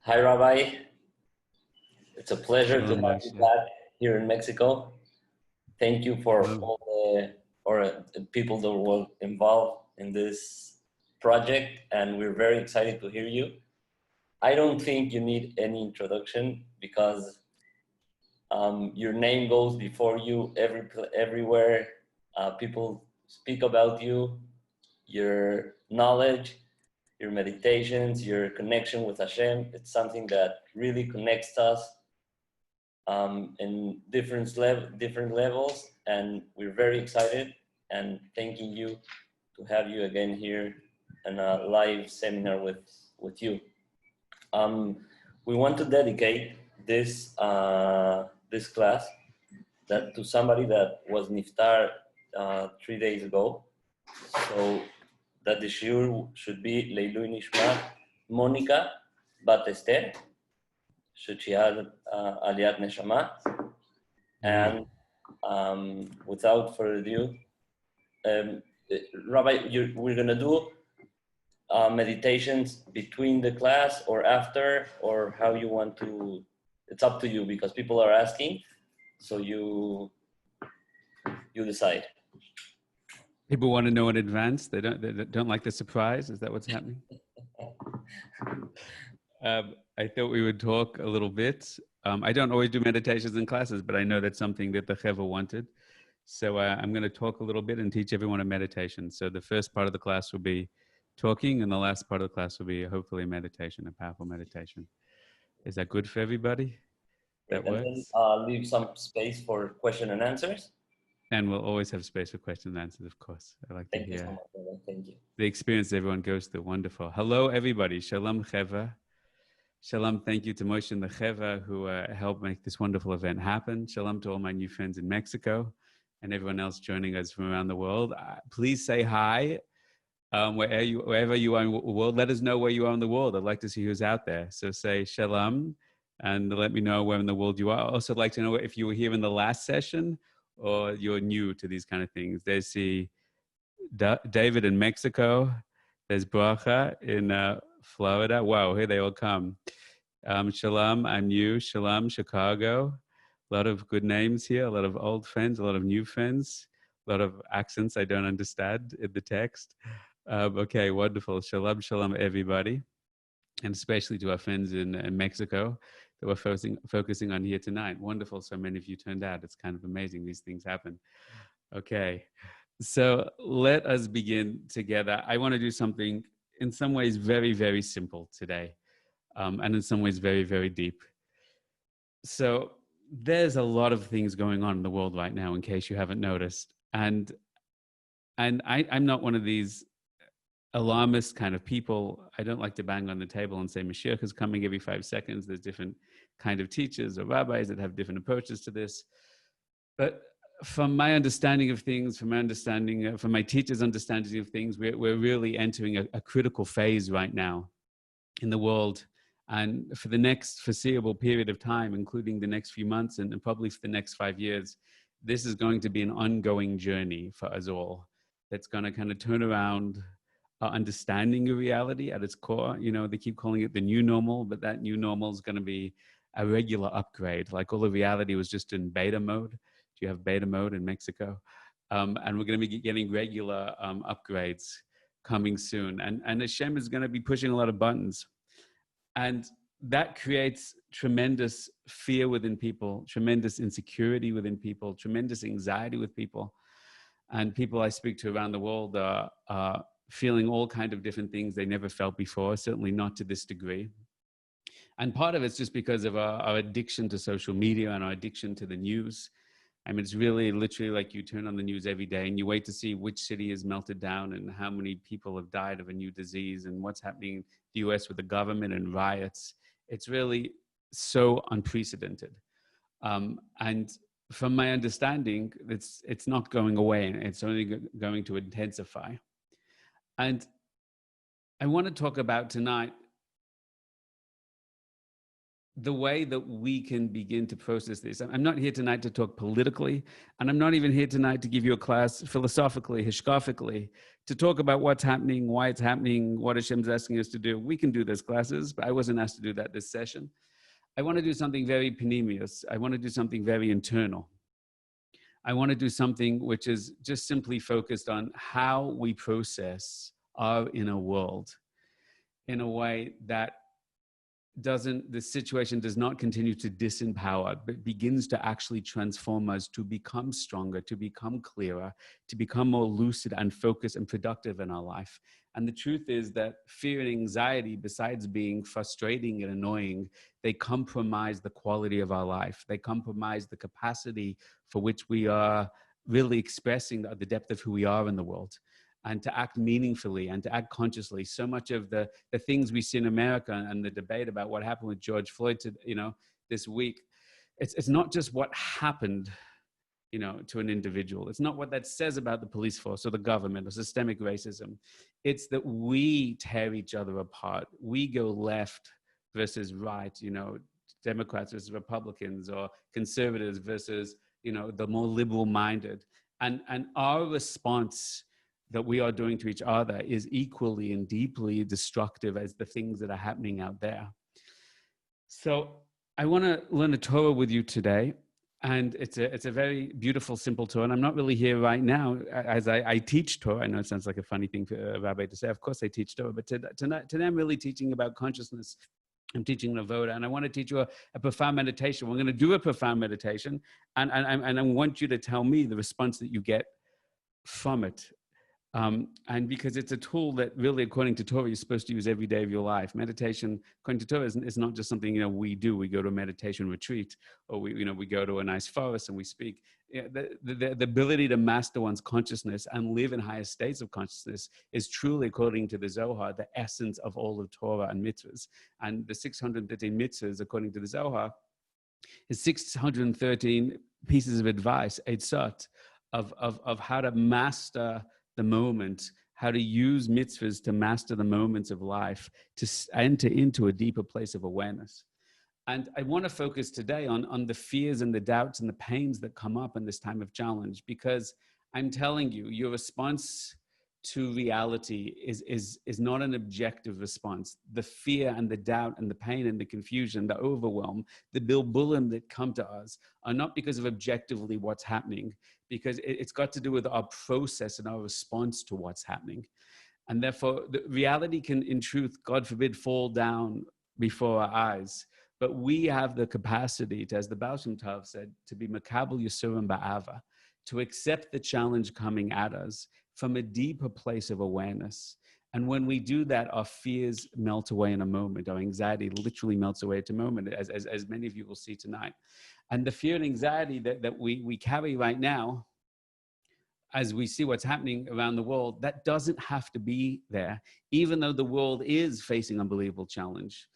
Hi, Rabbi. It's a pleasure to Shalom, have you Moshe. back here in Mexico. Thank you for Shalom. all the people that were involved in this project, and we're very excited to hear you. I don't think you need any introduction because your name goes before you everywhere. People speak about you, your knowledge, your meditations, your connection with Hashem. It's something that really connects us in different levels, and we're very excited and thanking you to have you again here in a live seminar with you. We want to dedicate this class to somebody that was niftar 3 days ago, so that the shiur should be Leilui Nishmat Monica Bat Esther, should she have Aliyat Neshama. And without further ado, Rabbi, we're going to do meditations between the class or after, or how you want to. It's up to you because people are asking, so you decide. People want to know in advance. They don't like the surprise. Is that what's happening? I thought we would talk a little bit. I don't always do meditations in classes, but I know that's something that the Cheva wanted. So I'm going to talk a little bit and teach everyone a meditation. So the first part of the class will be talking, and the last part of the class will be hopefully a meditation, a powerful meditation. Is that good for everybody? That works? Then leave some space for question and answers. And we'll always have space for questions and answers, of course. I like to hear. Thank you so much, brother. Thank you. The experience everyone goes through. Wonderful. Hello, everybody. Shalom, Cheva. Shalom. Thank you to Moshe and the Cheva who helped make this wonderful event happen. Shalom to all my new friends in Mexico and everyone else joining us from around the world. Please say hi wherever you are in the world. Let us know where you are in the world. I'd like to see who's out there. So say shalom and let me know where in the world you are. I'd also like to know if you were here in the last session or you're new to these kind of things. There's David in Mexico. There's Bracha in Florida. Wow, here they all come. Shalom, I'm new. Shalom, Chicago. A lot of good names here, a lot of old friends, a lot of new friends, a lot of accents I don't understand in the text. Okay, wonderful. Shalom, shalom, everybody. And especially to our friends in Mexico that we're focusing on here tonight. Wonderful, so many of you turned out. It's kind of amazing these things happen. Okay, so let us begin together. I want to do something in some ways very, very simple today, and in some ways very, very deep. So there's a lot of things going on in the world right now, in case you haven't noticed. And I'm not one of these alarmist kind of people. I don't like to bang on the table and say Mashiach is coming every 5 seconds. There's different kind of teachers or rabbis that have different approaches to this. But from my understanding of things, from my teachers' understanding of things, we're really entering a critical phase right now in the world. And for the next foreseeable period of time, including the next few months and probably for the next 5 years, this is going to be an ongoing journey for us all that's going to kind of turn around our understanding of reality at its core. You know, they keep calling it the new normal, but that new normal is going to be a regular upgrade. Like all of reality was just in beta mode. Do you have beta mode in Mexico? And we're going to be getting regular upgrades coming soon. And Hashem is going to be pushing a lot of buttons. And that creates tremendous fear within people, tremendous insecurity within people, tremendous anxiety with people. And people I speak to around the world are feeling all kinds of different things they never felt before, certainly not to this degree. And part of it's just because of our addiction to social media and our addiction to the news. I mean, it's really literally like you turn on the news every day and you wait to see which city is melted down and how many people have died of a new disease and what's happening in the US with the government and riots. It's really so unprecedented. And from my understanding, it's not going away. It's only going to intensify. And I want to talk about tonight the way that we can begin to process this. I'm not here tonight to talk politically, and I'm not even here tonight to give you a class philosophically, hishkafically, to talk about what's happening, why it's happening, what Hashem's asking us to do. We can do those classes, but I wasn't asked to do that this session. I want to do something very panemius. I want to do something very internal. I want to do something which is just simply focused on how we process our inner world in a way that the situation does not continue to disempower, but begins to actually transform us to become stronger, to become clearer, to become more lucid and focused and productive in our life. And the truth is that fear and anxiety, besides being frustrating and annoying, they compromise the quality of our life. They compromise the capacity for which we are really expressing the depth of who we are in the world, and to act meaningfully and to act consciously. So much of the things we see in America and the debate about what happened with George Floyd this week, it's not just what happened to an individual. It's not what that says about the police force or the government or systemic racism. It's that we tear each other apart. We go left versus right, Democrats versus Republicans, or conservatives versus, the more liberal minded. And our response that we are doing to each other is equally and deeply destructive as the things that are happening out there. So I want to learn a Torah with you today. And it's a very beautiful, simple Torah. And I'm not really here right now as I teach Torah. I know it sounds like a funny thing for a rabbi to say. Of course I teach Torah, but today I'm really teaching about consciousness. I'm teaching Avoda, and I want to teach you a profound meditation. We're going to do a profound meditation, and I want you to tell me the response that you get from it. And because it's a tool that really, according to Torah, you're supposed to use every day of your life. Meditation, according to Torah, is not just something we do. We go to a meditation retreat, or we go to a nice forest and we speak. The ability to master one's consciousness and live in higher states of consciousness is truly, according to the Zohar, the essence of all of Torah and mitzvahs. And the 613 mitzvahs, according to the Zohar, is 613 pieces of advice, eitzot, of how to master the moment, how to use mitzvahs to master the moments of life, to enter into a deeper place of awareness. And I want to focus today on the fears and the doubts and the pains that come up in this time of challenge, because I'm telling you, your response to reality is not an objective response. The fear and the doubt and the pain and the confusion, the overwhelm, the bilbulim that come to us are not because of objectively what's happening, because it's got to do with our process and our response to what's happening. And therefore, the reality can, in truth, God forbid, fall down before our eyes. But we have the capacity to, as the Baal Shem Tov said, to be makabel yisurim ba'ava, to accept the challenge coming at us from a deeper place of awareness. And when we do that, our fears melt away in a moment. Our anxiety literally melts away at a moment, as many of you will see tonight. And the fear and anxiety that we carry right now, as we see what's happening around the world, that doesn't have to be there, even though the world is facing unbelievable challenge.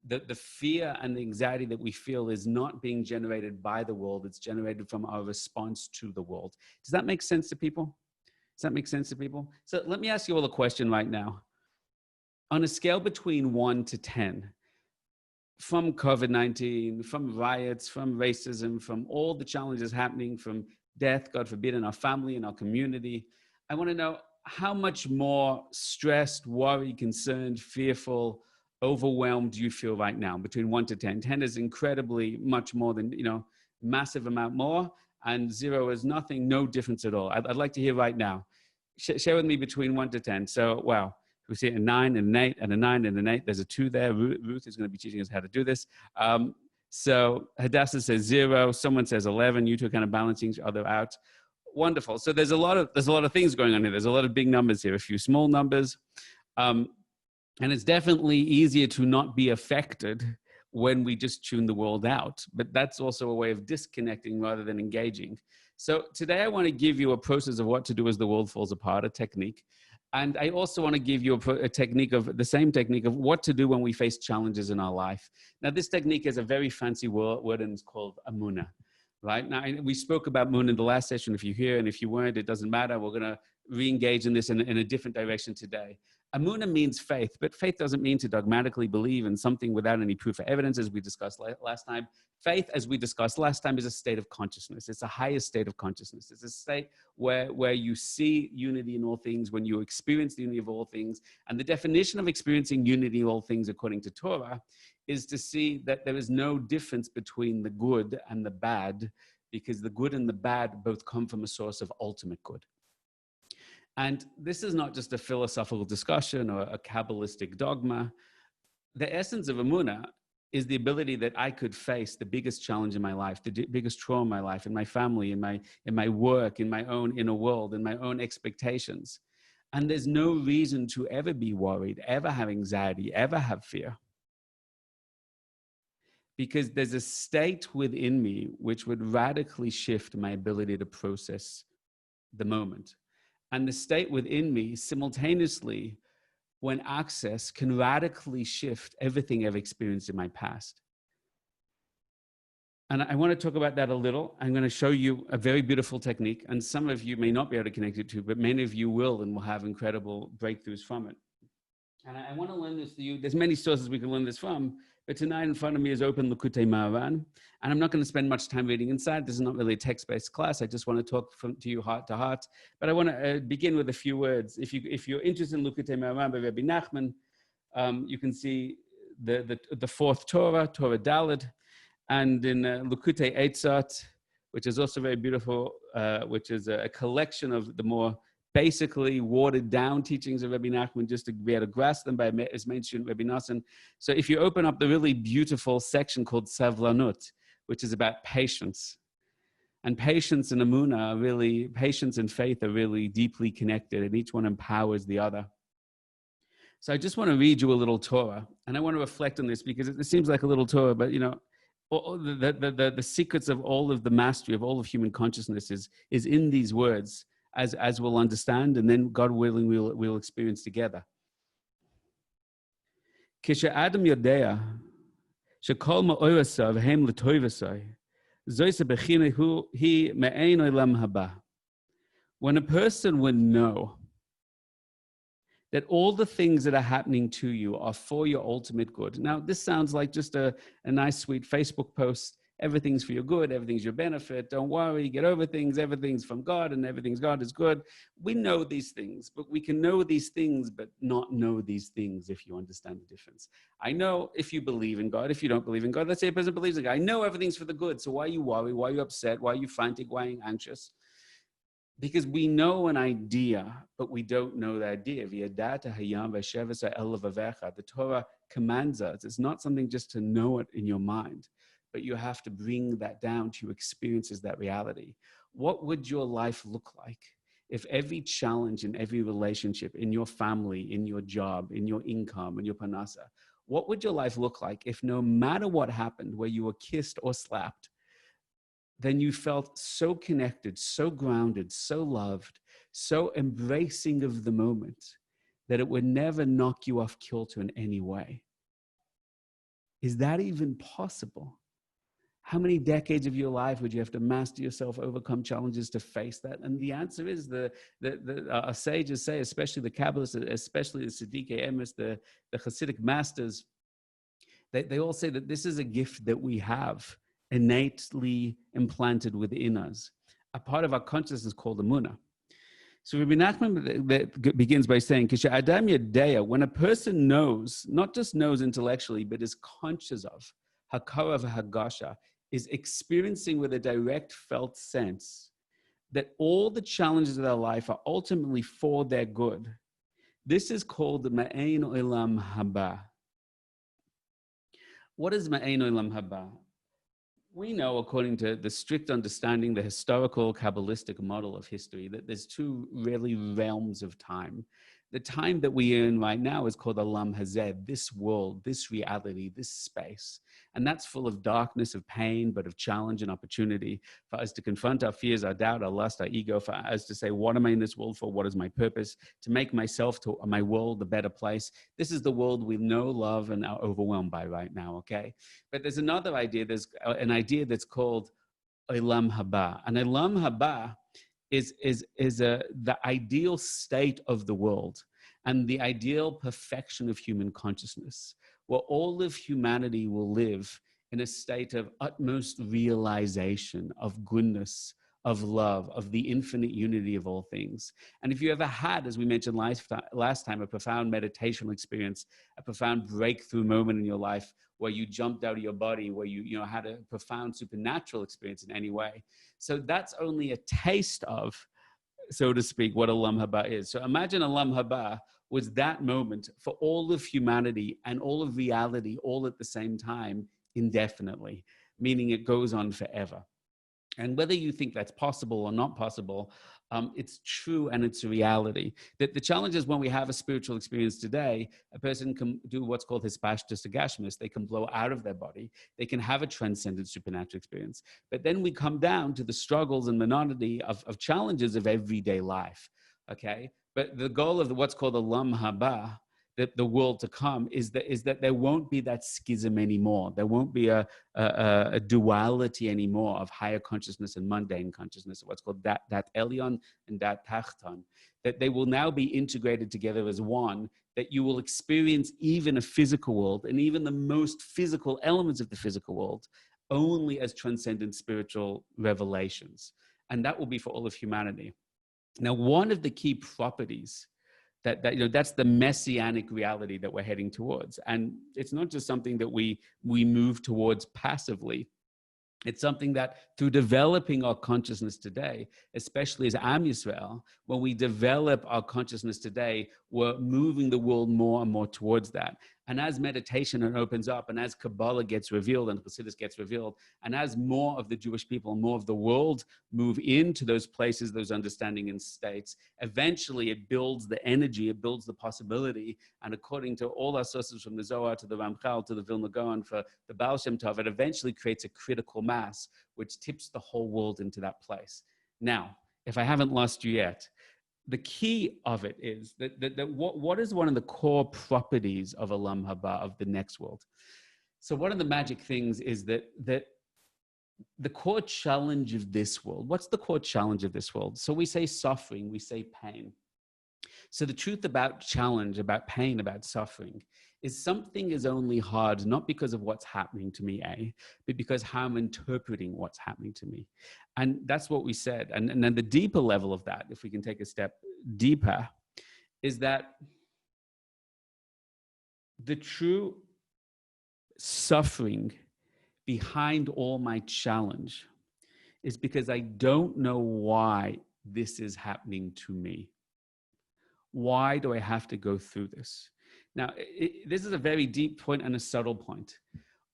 The fear and the anxiety that we feel is not being generated by the world. It's generated from our response to the world. Does that make sense to people? Does that make sense to people? So let me ask you all a question right now. On a scale between 1 to 10, from COVID-19, from riots, from racism, from all the challenges happening, from death, God forbid, in our family, in our community, I want to know how much more stressed, worried, concerned, fearful, overwhelmed do you feel right now between 1 to 10? 10 is incredibly much more than, massive amount more, and 0 is nothing, no difference at all. I'd like to hear right now. Share with me between 1 to 10. So, wow. We see a 9 and an 8 and a 9 and an 8. There's a 2 there. Ruth is going to be teaching us how to do this. So Hadassah says 0. Someone says 11. You two are kind of balancing each other out. Wonderful. So there's a lot of things going on here. There's a lot of big numbers here, a few small numbers. And it's definitely easier to not be affected when we just tune the world out. But that's also a way of disconnecting rather than engaging. So today I want to give you a process of what to do as the world falls apart, a technique. And I also want to give you a technique of the same technique of what to do when we face challenges in our life. Now, this technique is a very fancy word, and it's called Emunah, right? Now, we spoke about Emunah in the last session. If you're here, and if you weren't, it doesn't matter. We're going to re-engage in this in a different direction today. Emunah means faith, but faith doesn't mean to dogmatically believe in something without any proof or evidence, as we discussed last time. Faith, as we discussed last time, is a state of consciousness. It's a higher state of consciousness. It's a state where you see unity in all things, when you experience the unity of all things. And the definition of experiencing unity in all things, according to Torah, is to see that there is no difference between the good and the bad, because the good and the bad both come from a source of ultimate good. And this is not just a philosophical discussion or a Kabbalistic dogma. The essence of Emunah is the ability that I could face the biggest challenge in my life, the biggest trauma in my life, in my family, in my work, in my own inner world, in my own expectations. And there's no reason to ever be worried, ever have anxiety, ever have fear. Because there's a state within me which would radically shift my ability to process the moment. And the state within me simultaneously, when accessed, can radically shift everything I've experienced in my past. And I want to talk about that a little. I'm going to show you a very beautiful technique, and some of you may not be able to connect it to, but many of you will, and will have incredible breakthroughs from it. And I want to learn this to you. There's many sources we can learn this from, but tonight in front of me is open Likutei Moharan, and I'm not going to spend much time reading inside. This is not really a text-based class. I just want to talk to you heart to heart. But I want to begin with a few words. If you're interested in Likutei Moharan by Rebbe Nachman, you can see the fourth Torah, Torah Daled, and in Likutei Eitzot, which is also very beautiful, which is a collection of the more basically watered down teachings of Rebbe Nachman, just to be able to grasp them by his main student, Rebbe Nassan. So if you open up the really beautiful section called Savlanut, which is about patience, and patience and Emunah are really, patience and faith are really deeply connected, and each one empowers the other. So I just want to read you a little Torah, and I want to reflect on this because it seems like a little Torah, but you know, the secrets of all of the mastery of all of human consciousness is in these words, as we'll understand, and then God willing, we'll experience together. Adam yodea shekol ma'orasav hem l'toivasai zoyse bechina he me'ein olam haba. When a person would know that all the things that are happening to you are for your ultimate good. Now, this sounds like just a nice, sweet Facebook post. Everything's for your good. Everything's your benefit. Don't worry. Get over things. Everything's from God, and everything's God is good. We know these things, but we can know these things, but not know these things if you understand the difference. I know if you believe in God, if you don't believe in God, let's say a person believes in God. I know everything's for the good. So why are you worried? Why are you upset? Why are you frantic? Why are you anxious? Because we know an idea, but we don't know the idea. The Torah commands us. It's not something just to know it in your mind, but you have to bring that down to your experiences, that reality. What would your life look like if every challenge in every relationship, in your family, in your job, in your income, in your parnasa, what would your life look like if no matter what happened, where you were kissed or slapped, then you felt so connected, so grounded, so loved, so embracing of the moment that it would never knock you off kilter in any way? Is that even possible? How many decades of your life would you have to master yourself, overcome challenges to face that? And the answer is our sages say, especially the Kabbalists, especially the Tzadikei Emes, the Hasidic masters, they all say that this is a gift that we have innately implanted within us, a part of our consciousness called Emunah. So Rebbe Nachman begins by saying, when a person knows, not just knows intellectually, but is conscious of, hakara v'hagasha, is experiencing with a direct felt sense that all the challenges of their life are ultimately for their good. This is called the Ma'ein Olam Haba. What is Ma'ein Olam Haba? We know, according to the strict understanding, the historical Kabbalistic model of history, that there's two really realms of time. The time that we are in right now is called Olam Hazeh, this world, this reality, this space. And that's full of darkness, of pain, but of challenge and opportunity for us to confront our fears, our doubt, our lust, our ego, for us to say, what am I in this world for? What is my purpose? To make myself, to my world, a better place. This is the world we know, love, and are overwhelmed by right now, okay? But there's another idea. There's an idea that's called Olam Haba. And Olam Haba is the ideal state of the world. and the ideal perfection of human consciousness, where all of humanity will live in a state of utmost realization of goodness, of love, of the infinite unity of all things. And if you ever had, as we mentioned last time, a profound meditational experience, a profound breakthrough moment in your life where you jumped out of your body, where you had a profound supernatural experience in any way. So that's only a taste of, so to speak, what Olam Haba is. So imagine Olam Haba was that moment for all of humanity and all of reality all at the same time, indefinitely, meaning it goes on forever. And whether you think that's possible or not possible, it's true and it's a reality. That the challenge is when we have a spiritual experience today, a person can do what's called hispashtus agashmis. They can blow out of their body. They can have a transcendent supernatural experience. But then we come down to the struggles and monotony of challenges of everyday life, okay? But the goal of what's called Olam Haba, the world to come, is that there won't be that schism anymore. There won't be a duality anymore of higher consciousness and mundane consciousness, what's called that elyon and that tachton. That they will now be integrated together as one, that you will experience even a physical world and even the most physical elements of the physical world only as transcendent spiritual revelations. And that will be for all of humanity. Now, one of the key properties that's the messianic reality that we're heading towards. And it's not just something that we move towards passively. It's something that through developing our consciousness today, especially as Am Yisrael, when we develop our consciousness today, we're moving the world more and more towards that. And as meditation opens up, and as Kabbalah gets revealed, and Chassidus gets revealed, and as more of the Jewish people, more of the world move into those places, those understanding and states, eventually it builds the energy, it builds the possibility. And according to all our sources, from the Zohar to the Ramchal to the Vilna Gaon for the Baal Shem Tov, it eventually creates a critical mass, which tips the whole world into that place. Now, if I haven't lost you yet, the key of it is that what is one of the core properties of Olam Haba, of the next world? So one of the magic things is that the core challenge of this world, what's the core challenge of this world? So we say suffering, we say pain. So the truth about challenge, about pain, about suffering, is something is only hard, not because of what's happening to me, but because how I'm interpreting what's happening to me. And that's what we said. And then the deeper level of that, if we can take a step deeper, is that the true suffering behind all my challenge is because I don't know why this is happening to me. Why do I have to go through this? Now, this is a very deep point and a subtle point.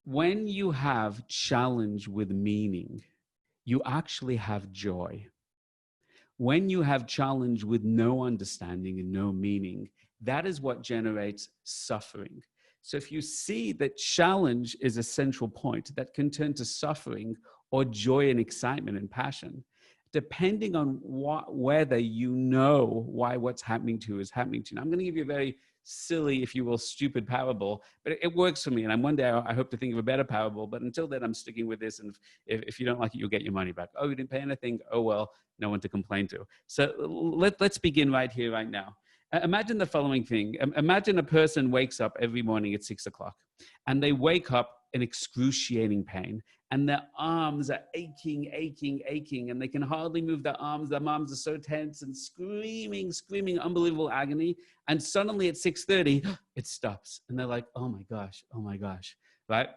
When you have challenge with meaning, you actually have joy. When you have challenge with no understanding and no meaning, that is what generates suffering. So if you see that challenge is a central point that can turn to suffering or joy and excitement and passion, depending on whether you know why what's happening to you is happening to you. Now, I'm going to give you a very silly, if you will, stupid parable, but it works for me. And one day I hope to think of a better parable, but until then I'm sticking with this. And if you don't like it, you'll get your money back. Oh, you didn't pay anything? Oh, well, no one to complain to. So let's begin right here, right now. Imagine the following thing. Imagine a person wakes up every morning at 6 o'clock and they wake up in excruciating pain and their arms are aching, and they can hardly move their arms. Their arms are so tense and screaming, unbelievable agony. And suddenly at 6:30, it stops. And they're like, oh my gosh, right?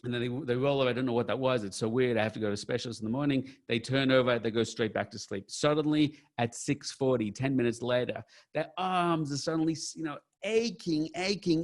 And then they roll over. I don't know what that was. It's so weird. I have to go to specialists in the morning. They turn over. They go straight back to sleep. Suddenly at 6:40, 10 minutes later, their arms are suddenly, aching.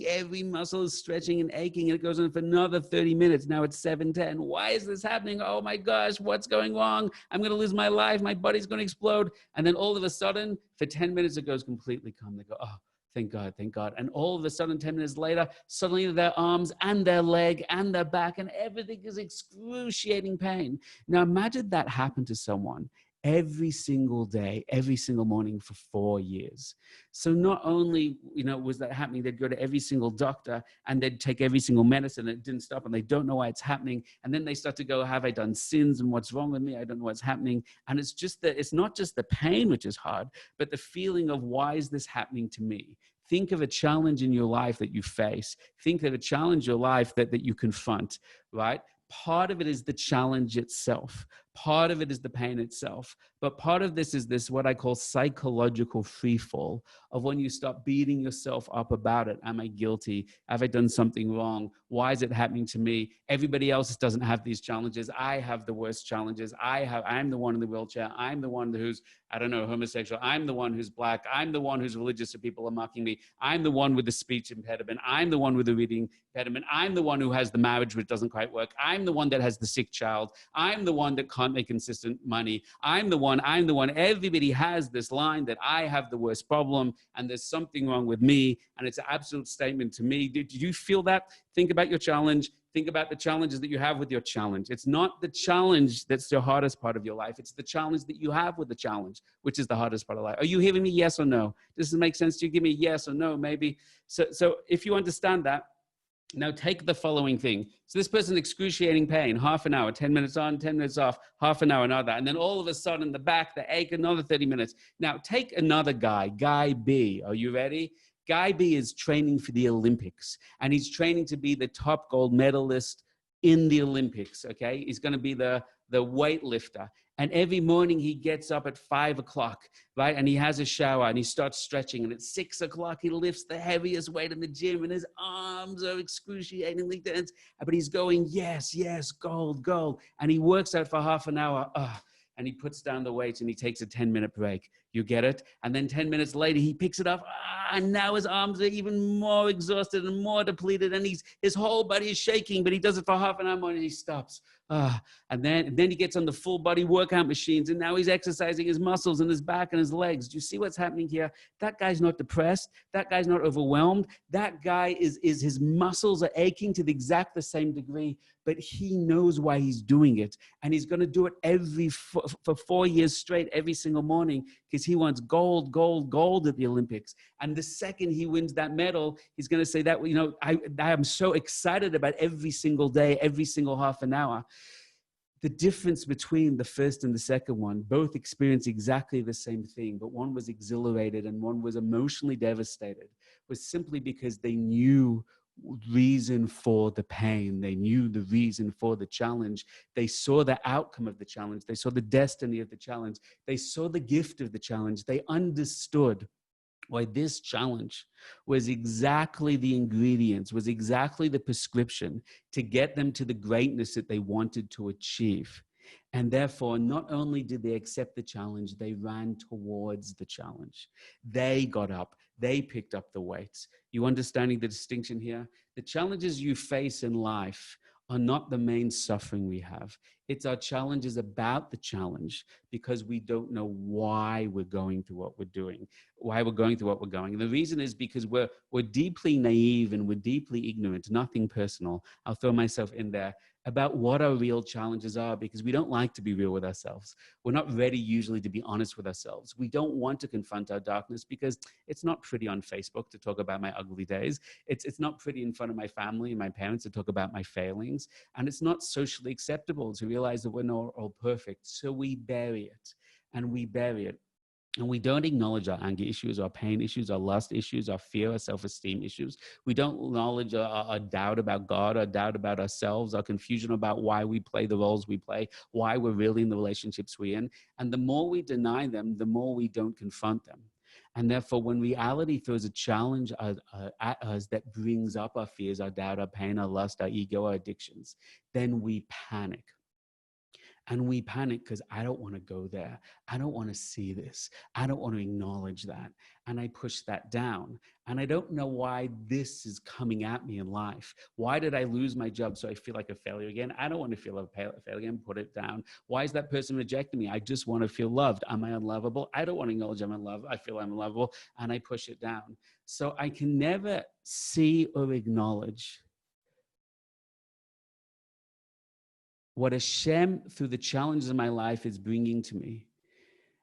Every muscle is stretching and aching. And it goes on for another 30 minutes. Now it's 7:10. Why is this happening? Oh my gosh, what's going wrong? I'm going to lose my life. My body's going to explode. And then all of a sudden, for 10 minutes, it goes completely calm. They go, oh, thank God, thank God. And all of a sudden, 10 minutes later, suddenly their arms and their leg and their back and everything is excruciating pain. Now imagine that happened to someone every single day, every single morning for 4 years. So not only, was that happening, they'd go to every single doctor and they'd take every single medicine and it didn't stop and they don't know why it's happening. And then they start to go, have I done sins and what's wrong with me? I don't know what's happening. And it's just that it's not just the pain, which is hard, but the feeling of why is this happening to me? Think of a challenge in your life that you face. Think of a challenge in your life that you confront, right? Part of it is the challenge itself. Part of it is the pain itself. But part of this is this, what I call psychological free fall, of when you start beating yourself up about it. Am I guilty? Have I done something wrong? Why is it happening to me? Everybody else doesn't have these challenges. I have the worst challenges. I'm the one in the wheelchair. I'm the one who's, I don't know, homosexual. I'm the one who's black. I'm the one who's religious and people are mocking me. I'm the one with the speech impediment. I'm the one with the reading impediment. I'm the one who has the marriage which doesn't quite work. I'm the one that has the sick child. I'm the one that can't make consistent money. I'm the one. Everybody has this line that I have the worst problem and there's something wrong with me. And it's an absolute statement to me. Did you feel that? Think about your challenge. Think about the challenges that you have with your challenge. It's not the challenge that's the hardest part of your life. It's the challenge that you have with the challenge, which is the hardest part of life. Are you hearing me? Yes or no? Does it make sense to you? Give me yes or no, maybe. So if you understand that, now take the following thing. So this person, excruciating pain, half an hour, 10 minutes on, 10 minutes off, half an hour, another. And then all of a sudden in the back, the ache, another 30 minutes. Now take another guy B. Are you ready? Guy B is training for the Olympics, and he's training to be the top gold medalist in the Olympics, okay? He's going to be the weightlifter. And every morning he gets up at 5 o'clock, right? And he has a shower and he starts stretching. And at 6 o'clock, he lifts the heaviest weight in the gym and his arms are excruciatingly tense. But he's going, yes, gold, gold. And he works out for half an hour. And he puts down the weights and he takes a 10-minute break. You get it? And then 10 minutes later, he picks it up. And now his arms are even more exhausted and more depleted. And his whole body is shaking, but he does it for half an hour more and he stops. And then he gets on the full body workout machines. And now he's exercising his muscles and his back and his legs. Do you see what's happening here? That guy's not depressed. That guy's not overwhelmed. That guy is his muscles are aching to the exact the same degree, but he knows why he's doing it. And he's going to do it for 4 years straight, every single morning, because he wants gold, gold, gold at the Olympics. And the second he wins that medal, he's going to say that, I am so excited about every single day, every single half an hour. The difference between the first and the second one, both experienced exactly the same thing, but one was exhilarated and one was emotionally devastated, was simply because they knew reason for the pain. They knew the reason for the challenge. They saw the outcome of the challenge. They saw the destiny of the challenge. They saw the gift of the challenge. They understood why this challenge was exactly the ingredients, was exactly the prescription to get them to the greatness that they wanted to achieve. And therefore, not only did they accept the challenge, they ran towards the challenge. They got up, they picked up the weights. You understanding the distinction here? The challenges you face in life are not the main suffering we have. It's our challenges about the challenge because we don't know why we're going through what we're doing, why we're going through what we're going. And the reason is because we're deeply naive and we're deeply ignorant, nothing personal. I'll throw myself in there about what our real challenges are because we don't like to be real with ourselves. We're not ready usually to be honest with ourselves. We don't want to confront our darkness because it's not pretty on Facebook to talk about my ugly days. It's not pretty in front of my family and my parents to talk about my failings. And it's not socially acceptable to realize that we're not all perfect. So we bury it and we bury it. And we don't acknowledge our anger issues, our pain issues, our lust issues, our fear, our self-esteem issues. We don't acknowledge our doubt about God, our doubt about ourselves, our confusion about why we play the roles we play, why we're really in the relationships we're in. And the more we deny them, the more we don't confront them. And therefore, when reality throws a challenge at us that brings up our fears, our doubt, our pain, our lust, our ego, our addictions, then we panic. And we panic because I don't want to go there. I don't want to see this. I don't want to acknowledge that. And I push that down. And I don't know why this is coming at me in life. Why did I lose my job so I feel like a failure again? I don't want to feel a failure again. Put it down. Why is that person rejecting me? I just want to feel loved. Am I unlovable? I don't want to acknowledge I'm unlovable. I feel I'm unlovable. And I push it down. So I can never see or acknowledge what Hashem, through the challenges of my life, is bringing to me.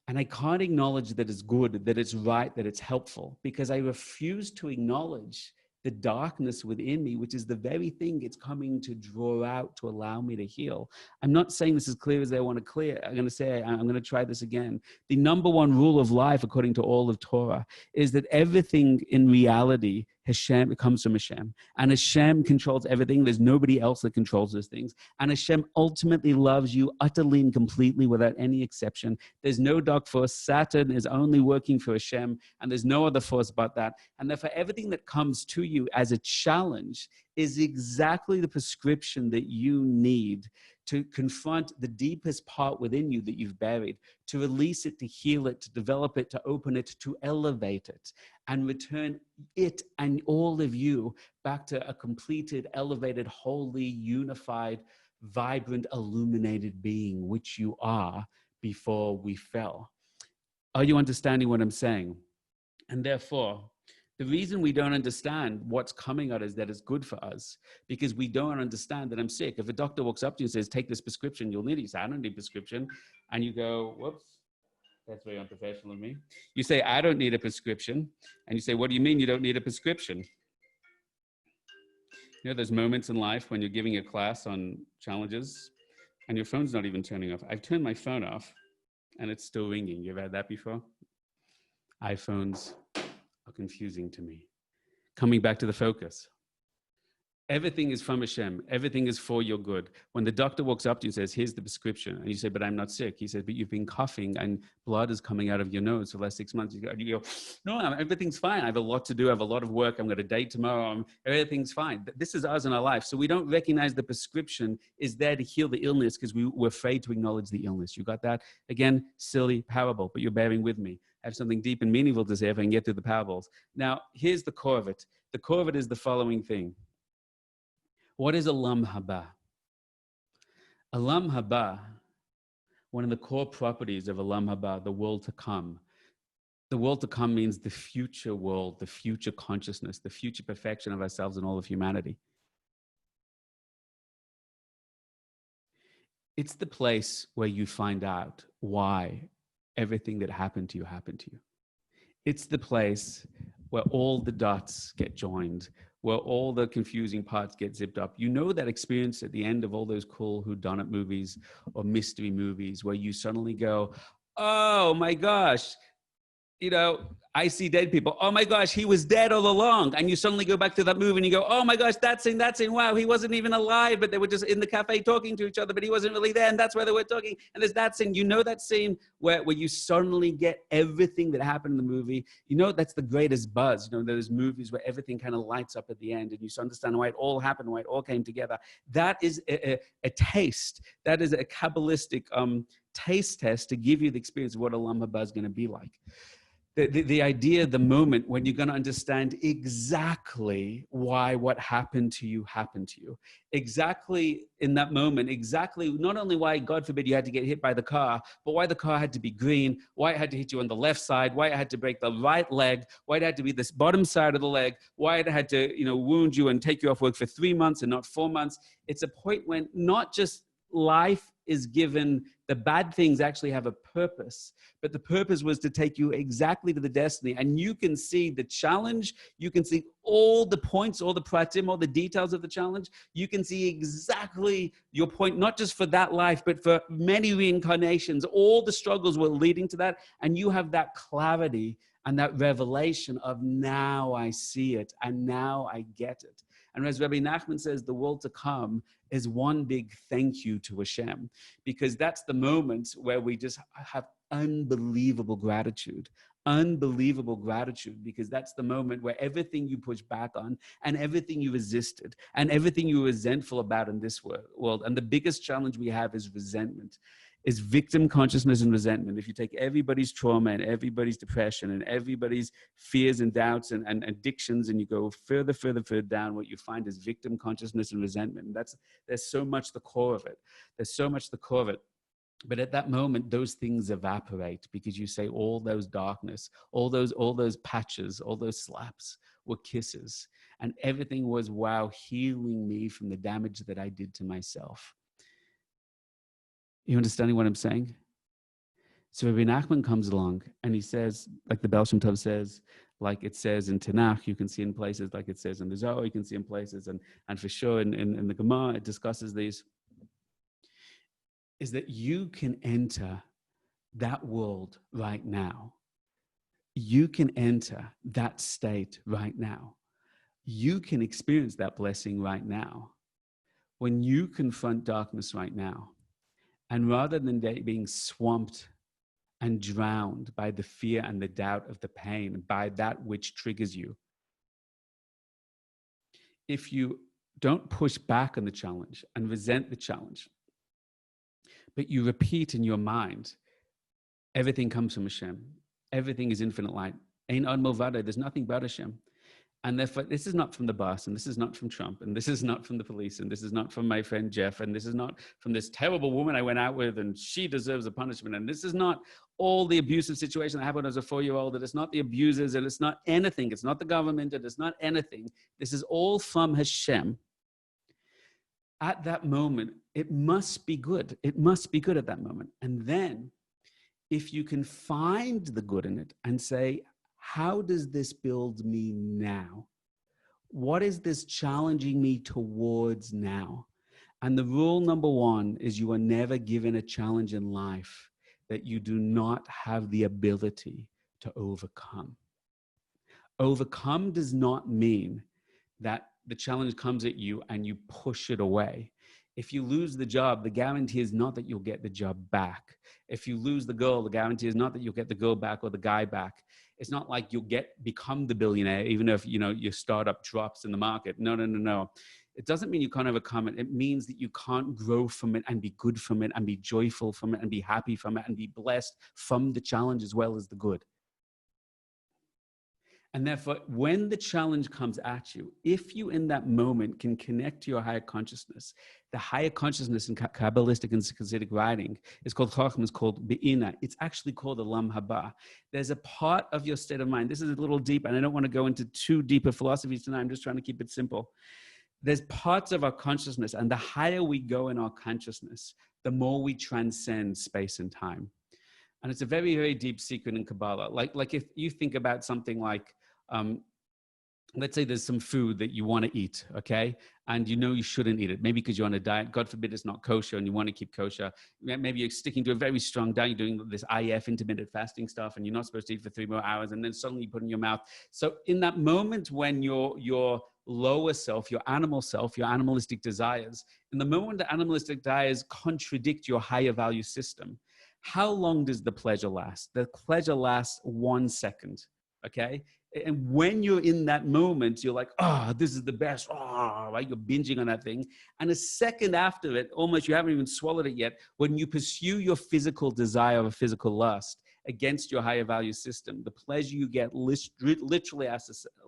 And I can't acknowledge that it's good, that it's right, that it's helpful, because I refuse to acknowledge the darkness within me, which is the very thing it's coming to draw out to allow me to heal. I'm not saying this as clear as I want to clear. I'm going to say, I'm going to try this again. The number one rule of life, according to all of Torah, is that everything in reality, Hashem, it comes from Hashem. And Hashem controls everything. There's nobody else that controls those things. And Hashem ultimately loves you utterly and completely without any exception. There's no dark force. Saturn is only working for Hashem, and there's no other force but that. And therefore, everything that comes to you as a challenge is exactly the prescription that you need to confront the deepest part within you that you've buried, to release it, to heal it, to develop it, to open it, to elevate it, and return it and all of you back to a completed, elevated, holy, unified, vibrant, illuminated being, which you are before we fell. Are you understanding what I'm saying? And therefore, the reason we don't understand what's coming at us that is good for us, because we don't understand that I'm sick. If a doctor walks up to you and says, take this prescription, you'll need it. You say, I don't need a prescription. And you go, whoops, that's very unprofessional of me. You say, I don't need a prescription. And you say, what do you mean you don't need a prescription? You know, there's moments in life when you're giving a class on challenges and your phone's not even turning off. I've turned my phone off and it's still ringing. You ever had that before? iPhones are confusing to me. Coming back to the focus. Everything is from Hashem. Everything is for your good. When the doctor walks up to you and says, here's the prescription, and you say, but I'm not sick. He says, but you've been coughing and blood is coming out of your nose for the last 6 months. You go, no, everything's fine. I have a lot to do. I have a lot of work. I'm going to date tomorrow. Everything's fine. This is us in our life. So we don't recognize the prescription is there to heal the illness because we're afraid to acknowledge the illness. You got that? Again, silly parable, but you're bearing with me. I have something deep and meaningful to say if I can get through the parables. Now, here's the core of it. The core of it is the following thing. What is Olam Haba? Olam Haba, one of the core properties of Olam Haba, the world to come. The world to come means the future world, the future consciousness, the future perfection of ourselves and all of humanity. It's the place where you find out why everything that happened to you happened to you. It's the place where all the dots get joined, where all the confusing parts get zipped up. You know that experience at the end of all those cool whodunit movies or mystery movies where you suddenly go, oh my gosh, you know, I see dead people. Oh my gosh, he was dead all along. And you suddenly go back to that movie and you go, oh my gosh, that scene, wow, he wasn't even alive, but they were just in the cafe talking to each other, but he wasn't really there. And that's why they were talking. And there's that scene, you know, that scene where you suddenly get everything that happened in the movie. You know, that's the greatest buzz. You know, there's movies where everything kind of lights up at the end and you understand why it all happened, why it all came together. That is a taste. That is a Kabbalistic taste test to give you the experience of what Olam Haba is going to be like. The idea, the moment when you're going to understand exactly why what happened to you. Exactly in that moment, exactly not only why, God forbid, you had to get hit by the car, but why the car had to be green, why it had to hit you on the left side, why it had to break the right leg, why it had to be this bottom side of the leg, why it had to, you know, wound you and take you off work for 3 months and not 4 months. It's a point when not just life is given, the bad things actually have a purpose, but the purpose was to take you exactly to the destiny. And you can see the challenge, you can see all the points, all the pratim, all the details of the challenge. You can see exactly your point, not just for that life, but for many reincarnations. All the struggles were leading to that. And you have that clarity and that revelation of now I see it and now I get it. And as Rebbe Nachman says, the world to come is one big thank you to Hashem, because that's the moment where we just have unbelievable gratitude, because that's the moment where everything you push back on and everything you resisted and everything you were resentful about in this world. And the biggest challenge we have is resentment. Is victim consciousness and resentment. If you take everybody's trauma and everybody's depression and everybody's fears and doubts and addictions and you go further down, what you find is victim consciousness and resentment. And there's so much the core of it. But at that moment, those things evaporate because you say all those darkness, all those patches, all those slaps were kisses. And everything was, wow, healing me from the damage that I did to myself. You understanding what I'm saying? So Rebbe Nachman comes along and he says, like the Baal Shem Tov says, like it says in Tanakh, you can see in places like it says in the Zohar, you can see in places, and for sure in the Gemara, it discusses these, is that you can enter that world right now. You can enter that state right now. You can experience that blessing right now. When you confront darkness right now, and rather than being swamped and drowned by the fear and the doubt of the pain, by that which triggers you, if you don't push back on the challenge and resent the challenge, but you repeat in your mind, everything comes from Hashem. Everything is infinite light. Ein od milvado. There's nothing but Hashem. And therefore, this is not from the boss, and this is not from Trump, and this is not from the police, and this is not from my friend Jeff, and this is not from this terrible woman I went out with, and she deserves a punishment. And this is not all the abusive situation that happened as a 4-year-old, and it's not the abusers, and it's not anything. It's not the government, and it's not anything. This is all from Hashem. At that moment, it must be good. It must be good at that moment. And then, if you can find the good in it and say, how does this build me now? What is this challenging me towards now? And the rule number one is you are never given a challenge in life that you do not have the ability to overcome. Overcome does not mean that the challenge comes at you and you push it away. If you lose the job, the guarantee is not that you'll get the job back. If you lose the girl, the guarantee is not that you'll get the girl back or the guy back. It's not like you'll become the billionaire, even if, your startup drops in the market. No. It doesn't mean you can't overcome it. It means that you can't grow from it and be good from it and be joyful from it and be happy from it and be blessed from the challenge as well as the good. And therefore, when the challenge comes at you, if you in that moment can connect to your higher consciousness, the higher consciousness in Kabbalistic and Hasidic writing is called Chacham, is called Emunah. It's actually called Olam Haba. There's a part of your state of mind. This is a little deep, and I don't want to go into too deep a philosophy tonight. I'm just trying to keep it simple. There's parts of our consciousness, and the higher we go in our consciousness, the more we transcend space and time. And it's a very, very deep secret in Kabbalah. Like if you think about something like, let's say there's some food that you want to eat, okay? And you shouldn't eat it. Maybe because you're on a diet. God forbid it's not kosher and you want to keep kosher. Maybe you're sticking to a very strong diet. You're doing this IF, intermittent fasting stuff, and you're not supposed to eat for 3 more hours, and then suddenly you put it in your mouth. So in that moment when your lower self, your animal self, your animalistic desires, in the moment the animalistic desires contradict your higher value system, how long does the pleasure last? The pleasure lasts 1 second, okay? And when you're in that moment, you're like, this is the best, right? You're binging on that thing. And a second after it, almost you haven't even swallowed it yet, when you pursue your physical desire or physical lust against your higher value system, the pleasure you get literally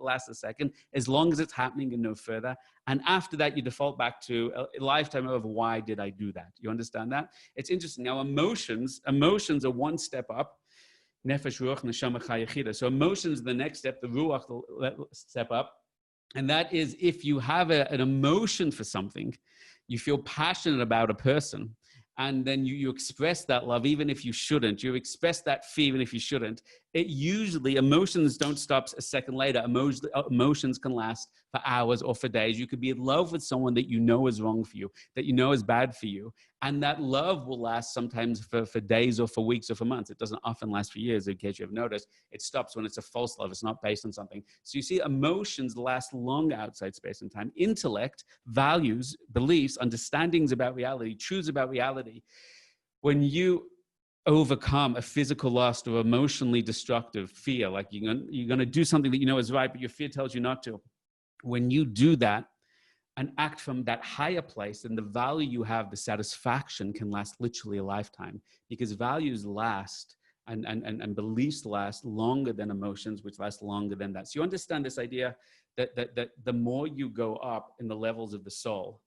lasts a second, as long as it's happening and no further. And after that, you default back to a lifetime of why did I do that? You understand that? It's interesting. Now, emotions are one step up. Nefesh, ruach, neshama, chayachida. So emotions, the next step, the ruach, the step up. And that is if you have an emotion for something, you feel passionate about a person, and then you express that love even if you shouldn't. You express that fear even if you shouldn't. It usually, emotions don't stop a second later. Emotions can last for hours or for days. You could be in love with someone that you know is wrong for you, that you know is bad for you. And that love will last sometimes for days or for weeks or for months. It doesn't often last for years, in case you have noticed. It stops when it's a false love. It's not based on something. So you see, emotions last long outside space and time. Intellect, values, beliefs, understandings about reality, truths about reality. When you overcome a physical lust or emotionally destructive fear, like you're going to do something that you know is right, but your fear tells you not to. When you do that, and act from that higher place, and the value you have, the satisfaction can last literally a lifetime, because values last and beliefs last longer than emotions, which last longer than that. So you understand this idea that the more you go up in the levels of the soul,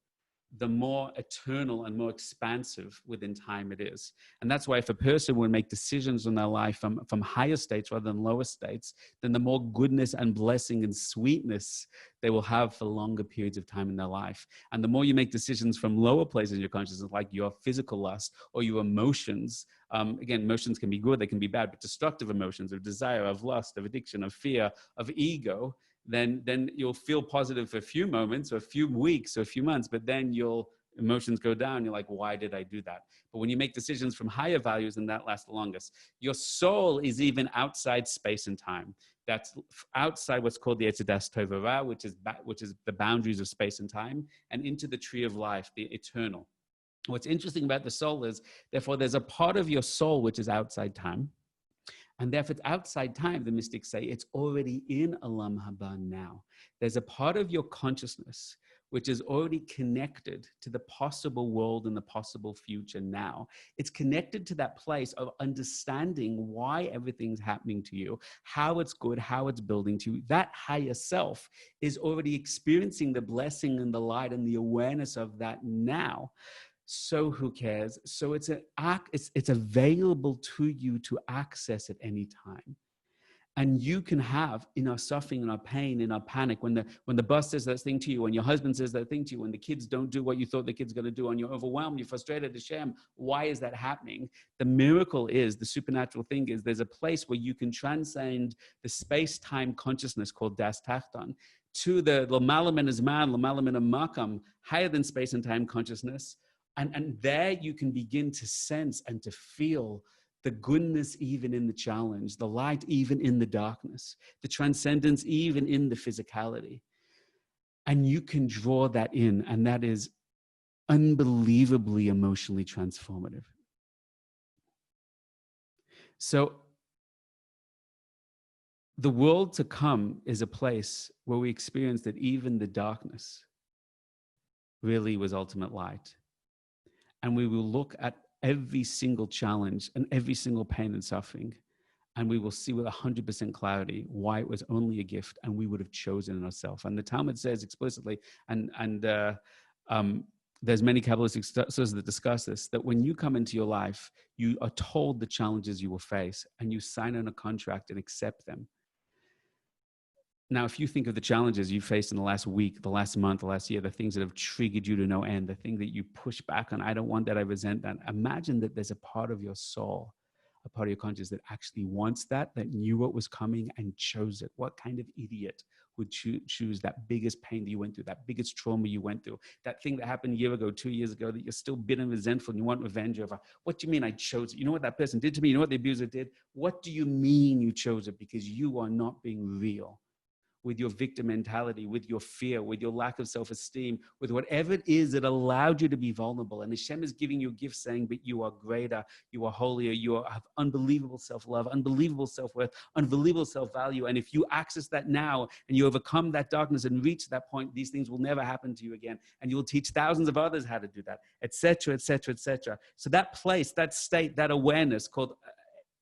the more eternal and more expansive within time it is. And that's why if a person would make decisions in their life from higher states rather than lower states, then the more goodness and blessing and sweetness they will have for longer periods of time in their life. And the more you make decisions from lower places in your consciousness, like your physical lust or your emotions, again, emotions can be good, they can be bad, but destructive emotions of desire, of lust, of addiction, of fear, of ego, then you'll feel positive for a few moments or a few weeks or a few months, but then emotions go down. You're like, why did I do that? But when you make decisions from higher values, then that lasts the longest. Your soul is even outside space and time. That's outside what's called the Etzedas Tovara, which is the boundaries of space and time, and into the tree of life, the eternal. What's interesting about the soul is, therefore, there's a part of your soul which is outside time. And therefore, it's outside time, the mystics say, it's already in Olam Haba now. There's a part of your consciousness which is already connected to the possible world and the possible future now. It's connected to that place of understanding why everything's happening to you, how it's good, how it's building to you. That higher self is already experiencing the blessing and the light and the awareness of that now. So who cares? So it's available to you to access at any time. And you can have, in our suffering, in our pain, in our panic, when the boss says that thing to you, when your husband says that thing to you, when the kids don't do what you thought the kid's going to do, and you're overwhelmed, you're frustrated, Hashem, why is that happening? The miracle is, the supernatural thing is, there's a place where you can transcend the space-time consciousness called Das Tachton to the L'malam and Azman, L'malam and Makam, higher than space and time consciousness. And there you can begin to sense and to feel the goodness even in the challenge, the light even in the darkness, the transcendence even in the physicality. And you can draw that in, and that is unbelievably emotionally transformative. So the world to come is a place where we experience that even the darkness really was ultimate light. And we will look at every single challenge and every single pain and suffering, and we will see with 100% clarity why it was only a gift and we would have chosen ourselves. And the Talmud says explicitly, and there's many Kabbalistic sources that discuss this, that when you come into your life, you are told the challenges you will face, and you sign on a contract and accept them. Now, if you think of the challenges you faced in the last week, the last month, the last year, the things that have triggered you to no end, the thing that you push back on, I don't want that, I resent that. Imagine that there's a part of your soul, a part of your conscience that actually wants that knew what was coming and chose it. What kind of idiot would choose that biggest pain that you went through, that biggest trauma you went through, that thing that happened a year ago, 2 years ago, that you're still bitter and resentful and you want revenge over? What do you mean I chose it? You know what that person did to me? You know what the abuser did? What do you mean you chose it? Because you are not being real with your victim mentality, with your fear, with your lack of self-esteem, with whatever it is that allowed you to be vulnerable. And Hashem is giving you a gift saying, but you are greater, you are holier, have unbelievable self-love, unbelievable self-worth, unbelievable self-value. And if you access that now and you overcome that darkness and reach that point, these things will never happen to you again. And you will teach thousands of others how to do that, etc., etc., etc. So that place, that state, that awareness called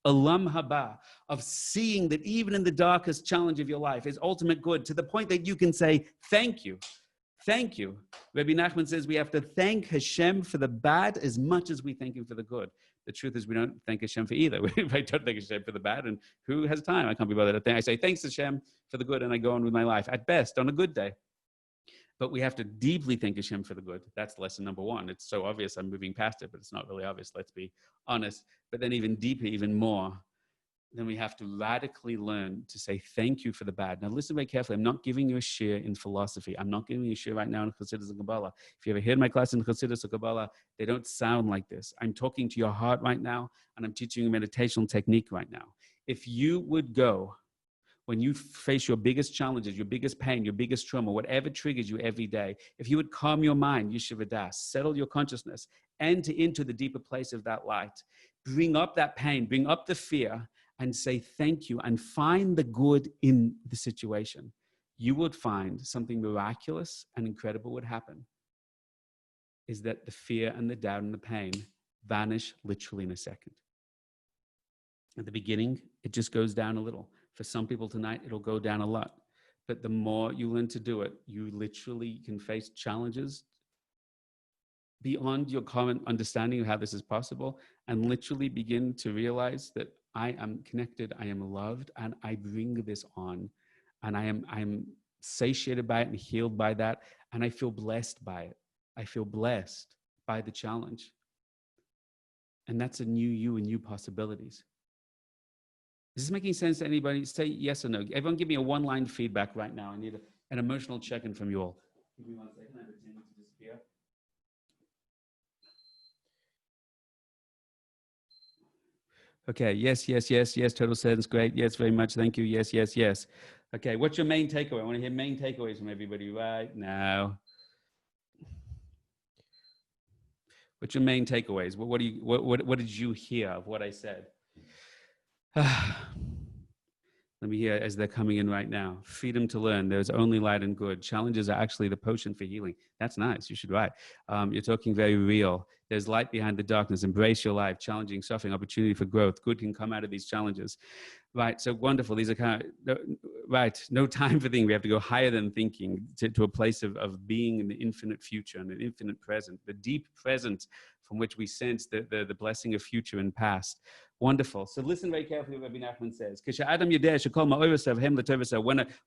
Olam Haba, of seeing that even in the darkest challenge of your life is ultimate good, to the point that you can say, thank you. Thank you. Rebbe Nachman says we have to thank Hashem for the bad as much as we thank him for the good. The truth is we don't thank Hashem for either. I don't thank Hashem for the bad, and who has time? I can't be bothered to thank. I say thanks Hashem for the good, and I go on with my life, at best, on a good day. But we have to deeply thank Hashem for the good. That's lesson number one. It's so obvious, I'm moving past it, but it's not really obvious, let's be honest. But then even deeper, even more, then we have to radically learn to say thank you for the bad. Now listen very carefully. I'm not giving you a share in philosophy. I'm not giving you a share right now in Chassidus and Kabbalah. If you ever heard my class in Chassidus or Kabbalah, they don't sound like this. I'm talking to your heart right now, and I'm teaching you a meditational technique right now. If you would go, when you face your biggest challenges, your biggest pain, your biggest trauma, whatever triggers you every day, if you would calm your mind, Yeshua, settle your consciousness, enter into the deeper place of that light, bring up that pain, bring up the fear, and say thank you, and find the good in the situation, you would find something miraculous and incredible would happen, is that the fear and the doubt and the pain vanish literally in a second. At the beginning, it just goes down a little. For some people tonight, it'll go down a lot. But the more you learn to do it, you literally can face challenges beyond your current understanding of how this is possible, and literally begin to realize that I am connected, I am loved, and I bring this on, and I'm satiated by it and healed by that, and I feel blessed by it. I feel blessed by the challenge. And that's a new you and new possibilities. Is this making sense to anybody? Say yes or no. Everyone give me a one-line feedback right now. I need an emotional check-in from you all. Give me 1 second. I pretend to disappear. Okay, yes, yes, yes, yes, total sense, great, yes, very much, thank you, yes, yes, yes. Okay, what's your main takeaway? I want to hear main takeaways from everybody right now. What's your main takeaways? What did you hear of what I said? Let me hear as they're coming in right now. Freedom to learn. There's only light and good. Challenges are actually the potion for healing. That's nice. You should write. You're talking very real. There's light behind the darkness. Embrace your life. Challenging, suffering, opportunity for growth. Good can come out of these challenges. Right. So wonderful. These are kind of, right. No time for thinking. We have to go higher than thinking to a place of being in the infinite future and the infinite present, the deep present from which we sense the blessing of future and past. Wonderful. So listen very carefully what Rabbi Nachman says.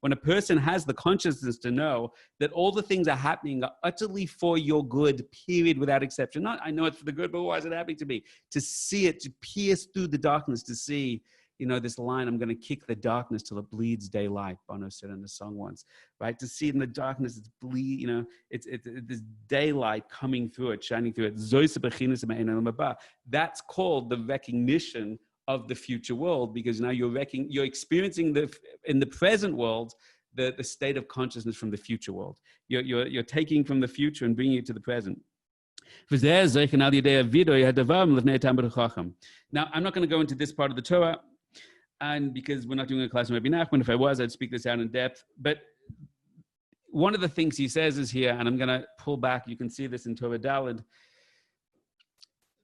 When a person has the consciousness to know that all the things are happening are utterly for your good, period, without exception. Not, I know it's for the good, but why is it happening to me? To see it, to pierce through the darkness, to see, this line, I'm going to kick the darkness till it bleeds daylight, Bono said in the song once, right? To see it in the darkness, it's it's this daylight coming through it, shining through it. That's called the recognition of the future world, because now you're experiencing in the present world, the state of consciousness from the future world. You're taking from the future and bringing it to the present. Now, I'm not going to go into this part of the Torah, and because we're not doing a class on Rebbe Nachman, if I was, I'd speak this out in depth. But one of the things he says is here, and I'm going to pull back. You can see this in Torah Daled.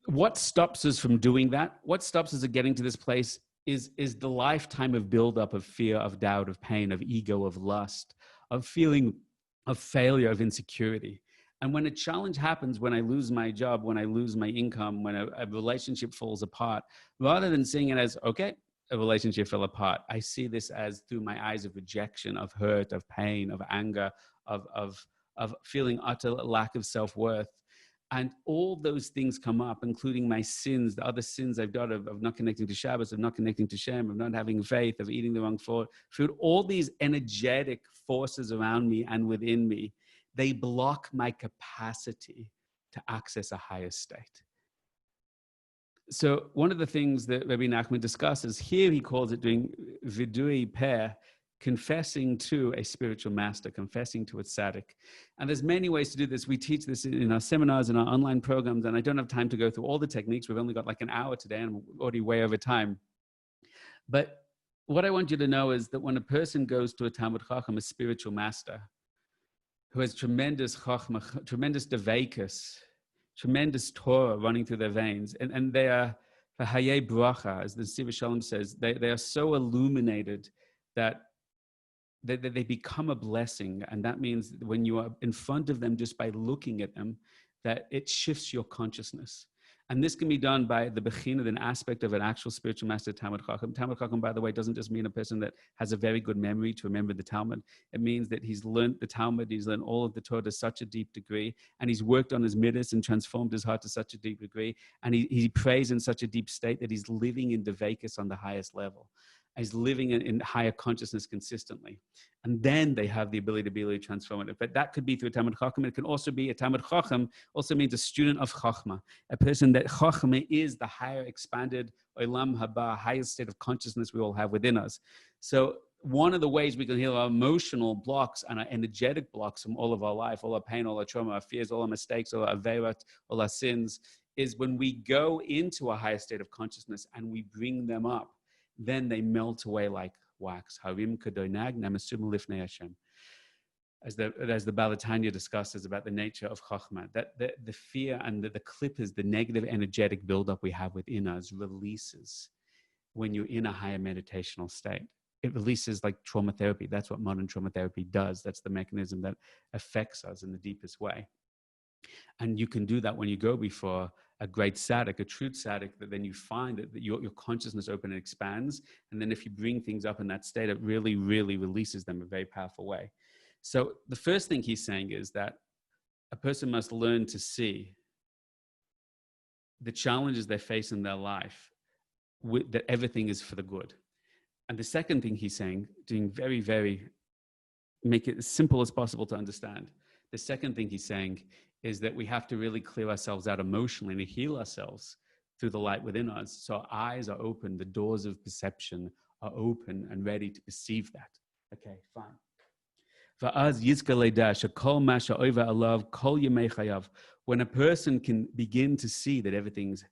What stops us from doing that? What stops us of getting to this place is the lifetime of buildup of fear, of doubt, of pain, of ego, of lust, of feeling of failure, of insecurity. And when a challenge happens, when I lose my job, when I lose my income, when a relationship falls apart, rather than seeing it as, okay, a relationship fell apart, I see this as through my eyes of rejection, of hurt, of pain, of anger, of feeling utter lack of self-worth. And all those things come up, including my sins, the other sins I've done of not connecting to Shabbos, of not connecting to Shem, of not having faith, of eating the wrong food. All these energetic forces around me and within me, they block my capacity to access a higher state. So one of the things that Rabbi Nachman discusses here, he calls it doing vidui peh, confessing to a spiritual master, confessing to a tzaddik. And there's many ways to do this. We teach this in our seminars, in our online programs, and I don't have time to go through all the techniques. We've only got like an hour today, and I'm already way over time. But what I want you to know is that when a person goes to a Talmud Chacham, a spiritual master, who has tremendous chachma, tremendous deveikus, tremendous Torah running through their veins, and they are hayei bracha, as the Siva Shalom says, they are so illuminated that they become a blessing. And that means when you are in front of them, just by looking at them, that it shifts your consciousness. And this can be done by the bechina, an aspect of an actual spiritual master, Talmud Chacham. Talmud Chacham, by the way, doesn't just mean a person that has a very good memory to remember the Talmud. It means that he's learned the Talmud, he's learned all of the Torah to such a deep degree, and he's worked on his midas and transformed his heart to such a deep degree, and he prays in such a deep state that he's living in deveikus on the highest level. He's living in higher consciousness consistently. And then they have the ability to be really transformative. But that could be through a Talmud Chacham. It can also be a Talmud Chacham, also means a student of Chachma, a person that Chachma is the higher expanded Olam, Haba, highest state of consciousness we all have within us. So one of the ways we can heal our emotional blocks and our energetic blocks from all of our life, all our pain, all our trauma, our fears, all our mistakes, all our averat, all our sins, is when we go into a higher state of consciousness and we bring them up, then they melt away like wax. Harim kadoinag namasum lifnei Hashem. As the Balatanya discusses about the nature of Chachma, that the fear and the clippers, the negative energetic buildup we have within us releases when you're in a higher meditational state. It releases like trauma therapy. That's what modern trauma therapy does. That's the mechanism that affects us in the deepest way. And you can do that when you go before a great tzaddik, a true tzaddik, that then you find that your consciousness open and expands. And then if you bring things up in that state, it really, really releases them in a very powerful way. So the first thing he's saying is that a person must learn to see the challenges they face in their life, that everything is for the good. And the second thing he's saying, doing very, very, make it as simple as possible to understand. The second thing he's saying is that we have to really clear ourselves out emotionally and heal ourselves through the light within us. So our eyes are open, the doors of perception are open and ready to perceive that. Okay, fine. When a person can begin to see that everything's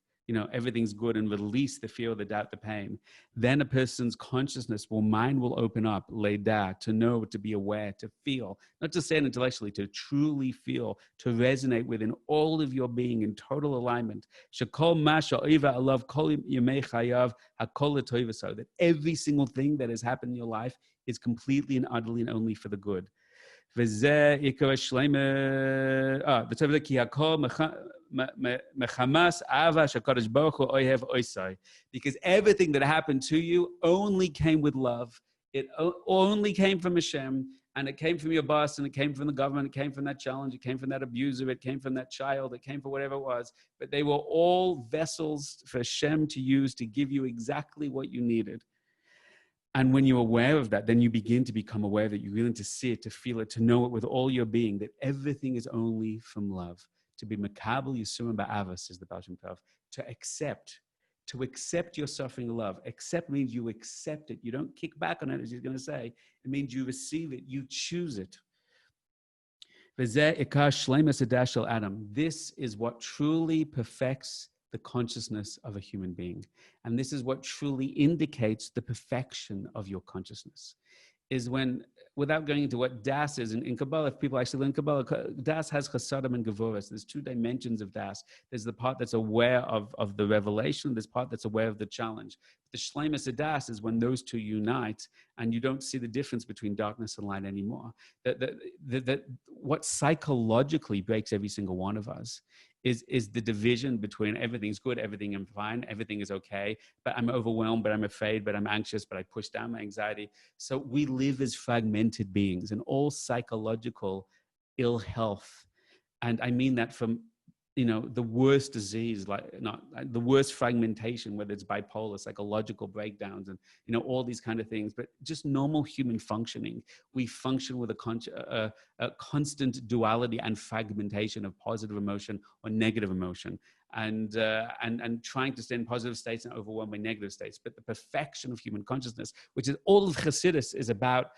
good and release the fear, the doubt, the pain, then a person's consciousness, mind will open up, to know, to be aware, to feel, not just say it intellectually, to truly feel, to resonate within all of your being in total alignment. That every single thing that has happened in your life is completely and utterly and only for the good. Because everything that happened to you only came with love. It only came from Hashem, and it came from your boss, and it came from the government, it came from that challenge, it came from that abuser, it came from that child, it came from whatever it was. But they were all vessels for Hashem to use to give you exactly what you needed. And when you're aware of that, then you begin to become aware that you're willing to see it, to feel it, to know it with all your being, that everything is only from love. To be makabel yisurim ba'ava, says the Baal Shem Tov, to accept your suffering love. Accept means you accept it. You don't kick back on it, as he's going to say. It means you receive it. You choose it. This is what truly perfects the consciousness of a human being. And this is what truly indicates the perfection of your consciousness, is when, without going into what Das is, in Kabbalah, if people actually learn Kabbalah, Das has chasadim and gevuras. There's two dimensions of Das. There's the part that's aware of the revelation, there's part that's aware of the challenge. The Shleimus of Das is when those two unite and you don't see the difference between darkness and light anymore. What psychologically breaks every single one of us is the division between everything's good, everything is fine, everything is okay, but I'm overwhelmed, but I'm afraid, but I'm anxious, but I push down my anxiety. So we live as fragmented beings and all psychological ill health. And I mean that from, the worst disease, the worst fragmentation, whether it's bipolar, psychological breakdowns, and, all these kind of things, but just normal human functioning. We function with a constant duality and fragmentation of positive emotion or negative emotion, and trying to stay in positive states and overwhelmed by negative states. But the perfection of human consciousness, which is all of Chassidus, is about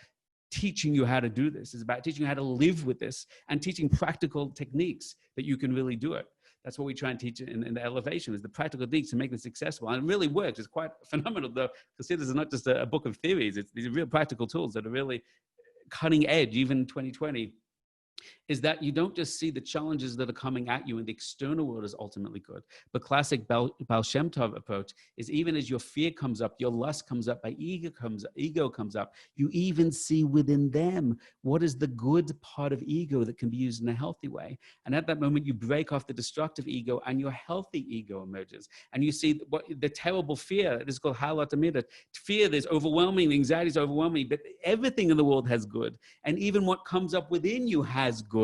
teaching you how to do this. It's about teaching you how to live with this and teaching practical techniques that you can really do it. That's what we try and teach in the elevation, is the practical techniques to make this successful. And it really works. It's quite phenomenal, though, because this is not just a book of theories. These are real practical tools that are really cutting edge, even in 2020. Is that you don't just see the challenges that are coming at you in the external world as ultimately good. But classic Baal Shem Tov approach is, even as your fear comes up, your lust comes up, ego comes up, you even see within them what is the good part of ego that can be used in a healthy way. And at that moment, you break off the destructive ego and your healthy ego emerges. And you see what the terrible fear, it is called halat amidah. Fear, there's overwhelming, anxiety is overwhelming, but everything in the world has good. And even what comes up within you has good.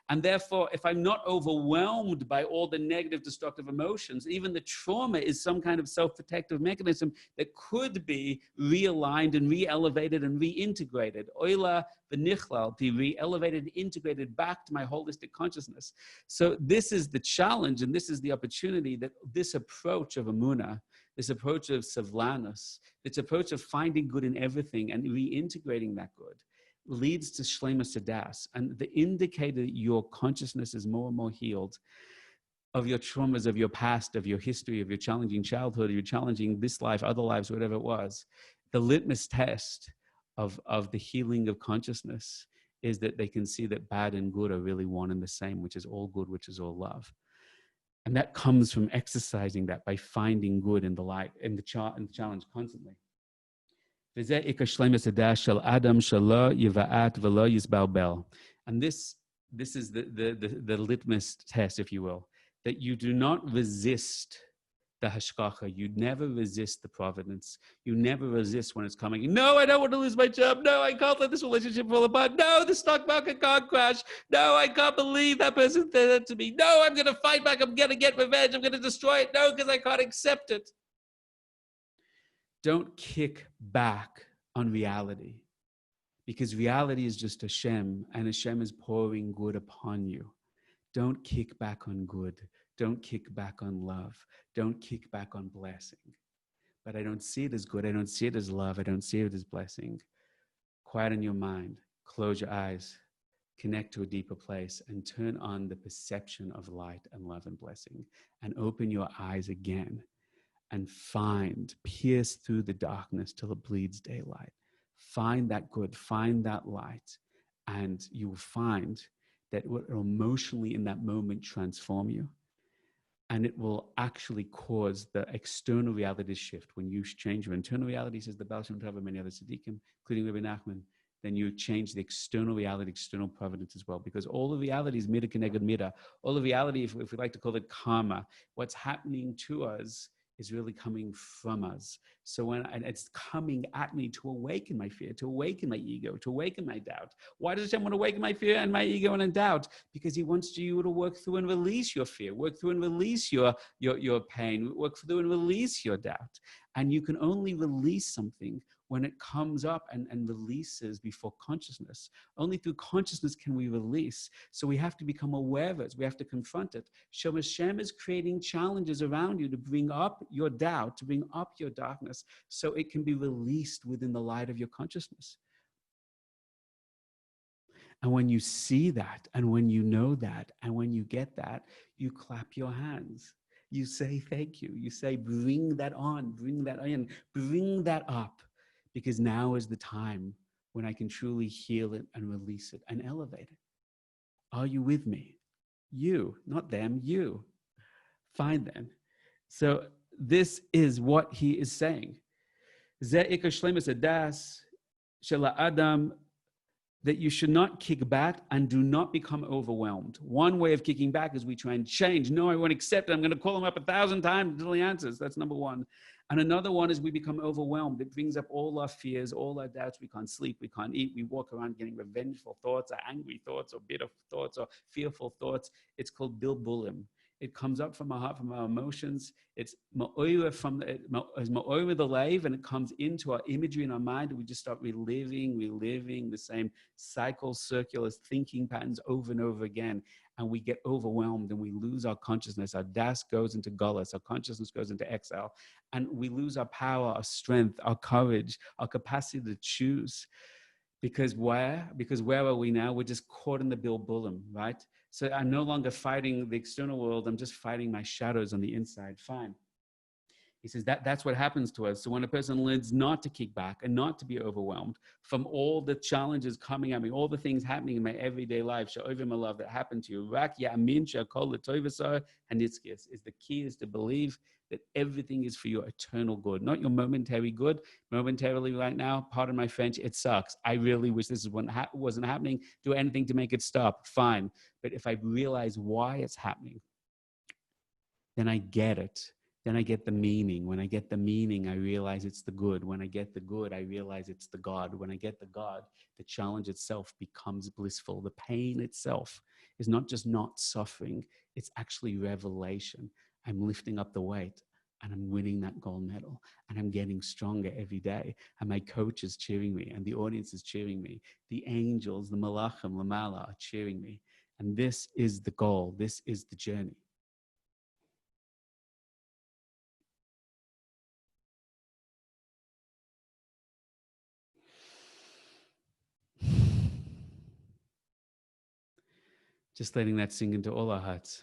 And therefore, if I'm not overwhelmed by all the negative, destructive emotions, even the trauma is some kind of self-protective mechanism that could be realigned and re-elevated and reintegrated. Oila v'nichlal, be re-elevated and integrated back to my holistic consciousness. So this is the challenge, and this is the opportunity that this approach of Emunah, this approach of savlanus, this approach of finding good in everything and reintegrating that good, leads to Shleimus Hadas. And the indicator that your consciousness is more and more healed of your traumas, of your past, of your history, of your challenging childhood, of your challenging this life, other lives, whatever it was, the litmus test of the healing of consciousness is that they can see that bad and good are really one and the same, which is all good, which is all love. And that comes from exercising that by finding good in the light, in the challenge constantly. And this this is the litmus test, if you will, that you do not resist the hashgacha. You never resist the providence. You never resist when it's coming. No, I don't want to lose my job. No, I can't let this relationship fall apart. No, the stock market can't crash. No, I can't believe that person did that to me. No, I'm going to fight back. I'm going to get revenge. I'm going to destroy it. No, because I can't accept it. Don't kick back on reality, because reality is just Hashem, and Hashem is pouring good upon you. Don't kick back on good. Don't kick back on love. Don't kick back on blessing. But I don't see it as good. I don't see it as love. I don't see it as blessing. Quiet in your mind. Close your eyes. Connect to a deeper place and turn on the perception of light and love and blessing. And open your eyes again and pierce through the darkness till it bleeds daylight. Find that good. Find that light. And you will find that will emotionally in that moment transform you. And it will actually cause the external reality shift. When you change your internal reality, says the Baal Shem Tov and many other tzaddikim, including Rebbe Nachman, then you change the external reality, external providence as well. Because all the reality is midah keneged midah. All the reality, if we like to call it karma, what's happening to us is really coming from us. So and it's coming at me to awaken my fear, to awaken my ego, to awaken my doubt. Why does Hashem want to awaken my fear and my ego and doubt? Because he wants you to work through and release your fear, work through and release your pain, work through and release your doubt. And you can only release something when it comes up and releases before consciousness. Only through consciousness can we release. So we have to become aware of it. We have to confront it. So Hashem is creating challenges around you to bring up your doubt, to bring up your darkness, so it can be released within the light of your consciousness. And when you see that, and when you know that, and when you get that, you clap your hands. You say thank you. You say, bring that on, bring that in, bring that up. Because now is the time when I can truly heal it and release it and elevate it. Are you with me? You, not them, you. Find them. So this is what he is saying. Zeh ikar shleimus hadas shel ha'adam, that you should not kick back and do not become overwhelmed. One way of kicking back is we try and change. No, I won't accept it. I'm going to call him up 1,000 times until he answers. That's number one. And another one is we become overwhelmed. It brings up all our fears, all our doubts. We can't sleep, we can't eat. We walk around getting revengeful thoughts or angry thoughts or bitter thoughts or fearful thoughts. It's called bilbulim. It comes up from our heart, from our emotions. It's ma'oira the lave, and it comes into our imagery in our mind, and we just start reliving the same cycle, circular thinking patterns over and over again. And we get overwhelmed and we lose our consciousness. Our das goes into gullus, our consciousness goes into exile, and we lose our power, our strength, our courage, our capacity to choose. Because where are we now? We're just caught in the bilbulim, right? So I'm no longer fighting the external world. I'm just fighting my shadows on the inside. Fine. He says that's what happens to us. So when a person learns not to kick back and not to be overwhelmed from all the challenges coming at me, all the things happening in my everyday life, sha'ovim love that happened to you, rak ya'amin she'akol l'tovasar hanitzkis, is the key is to believe that everything is for your eternal good, not your momentary good. Momentarily right now, pardon my French, it sucks. I really wish this wasn't happening. Do anything to make it stop, fine. But if I realize why it's happening, then I get it. Then I get the meaning. When I get the meaning, I realize it's the good. When I get the good, I realize it's the God. When I get the God, the challenge itself becomes blissful. The pain itself is not just not suffering, it's actually revelation. I'm lifting up the weight and I'm winning that gold medal and I'm getting stronger every day. And my coach is cheering me and the audience is cheering me. The angels, the malachim, lamala are cheering me. And this is the goal. This is the journey. Just letting that sink into all our hearts.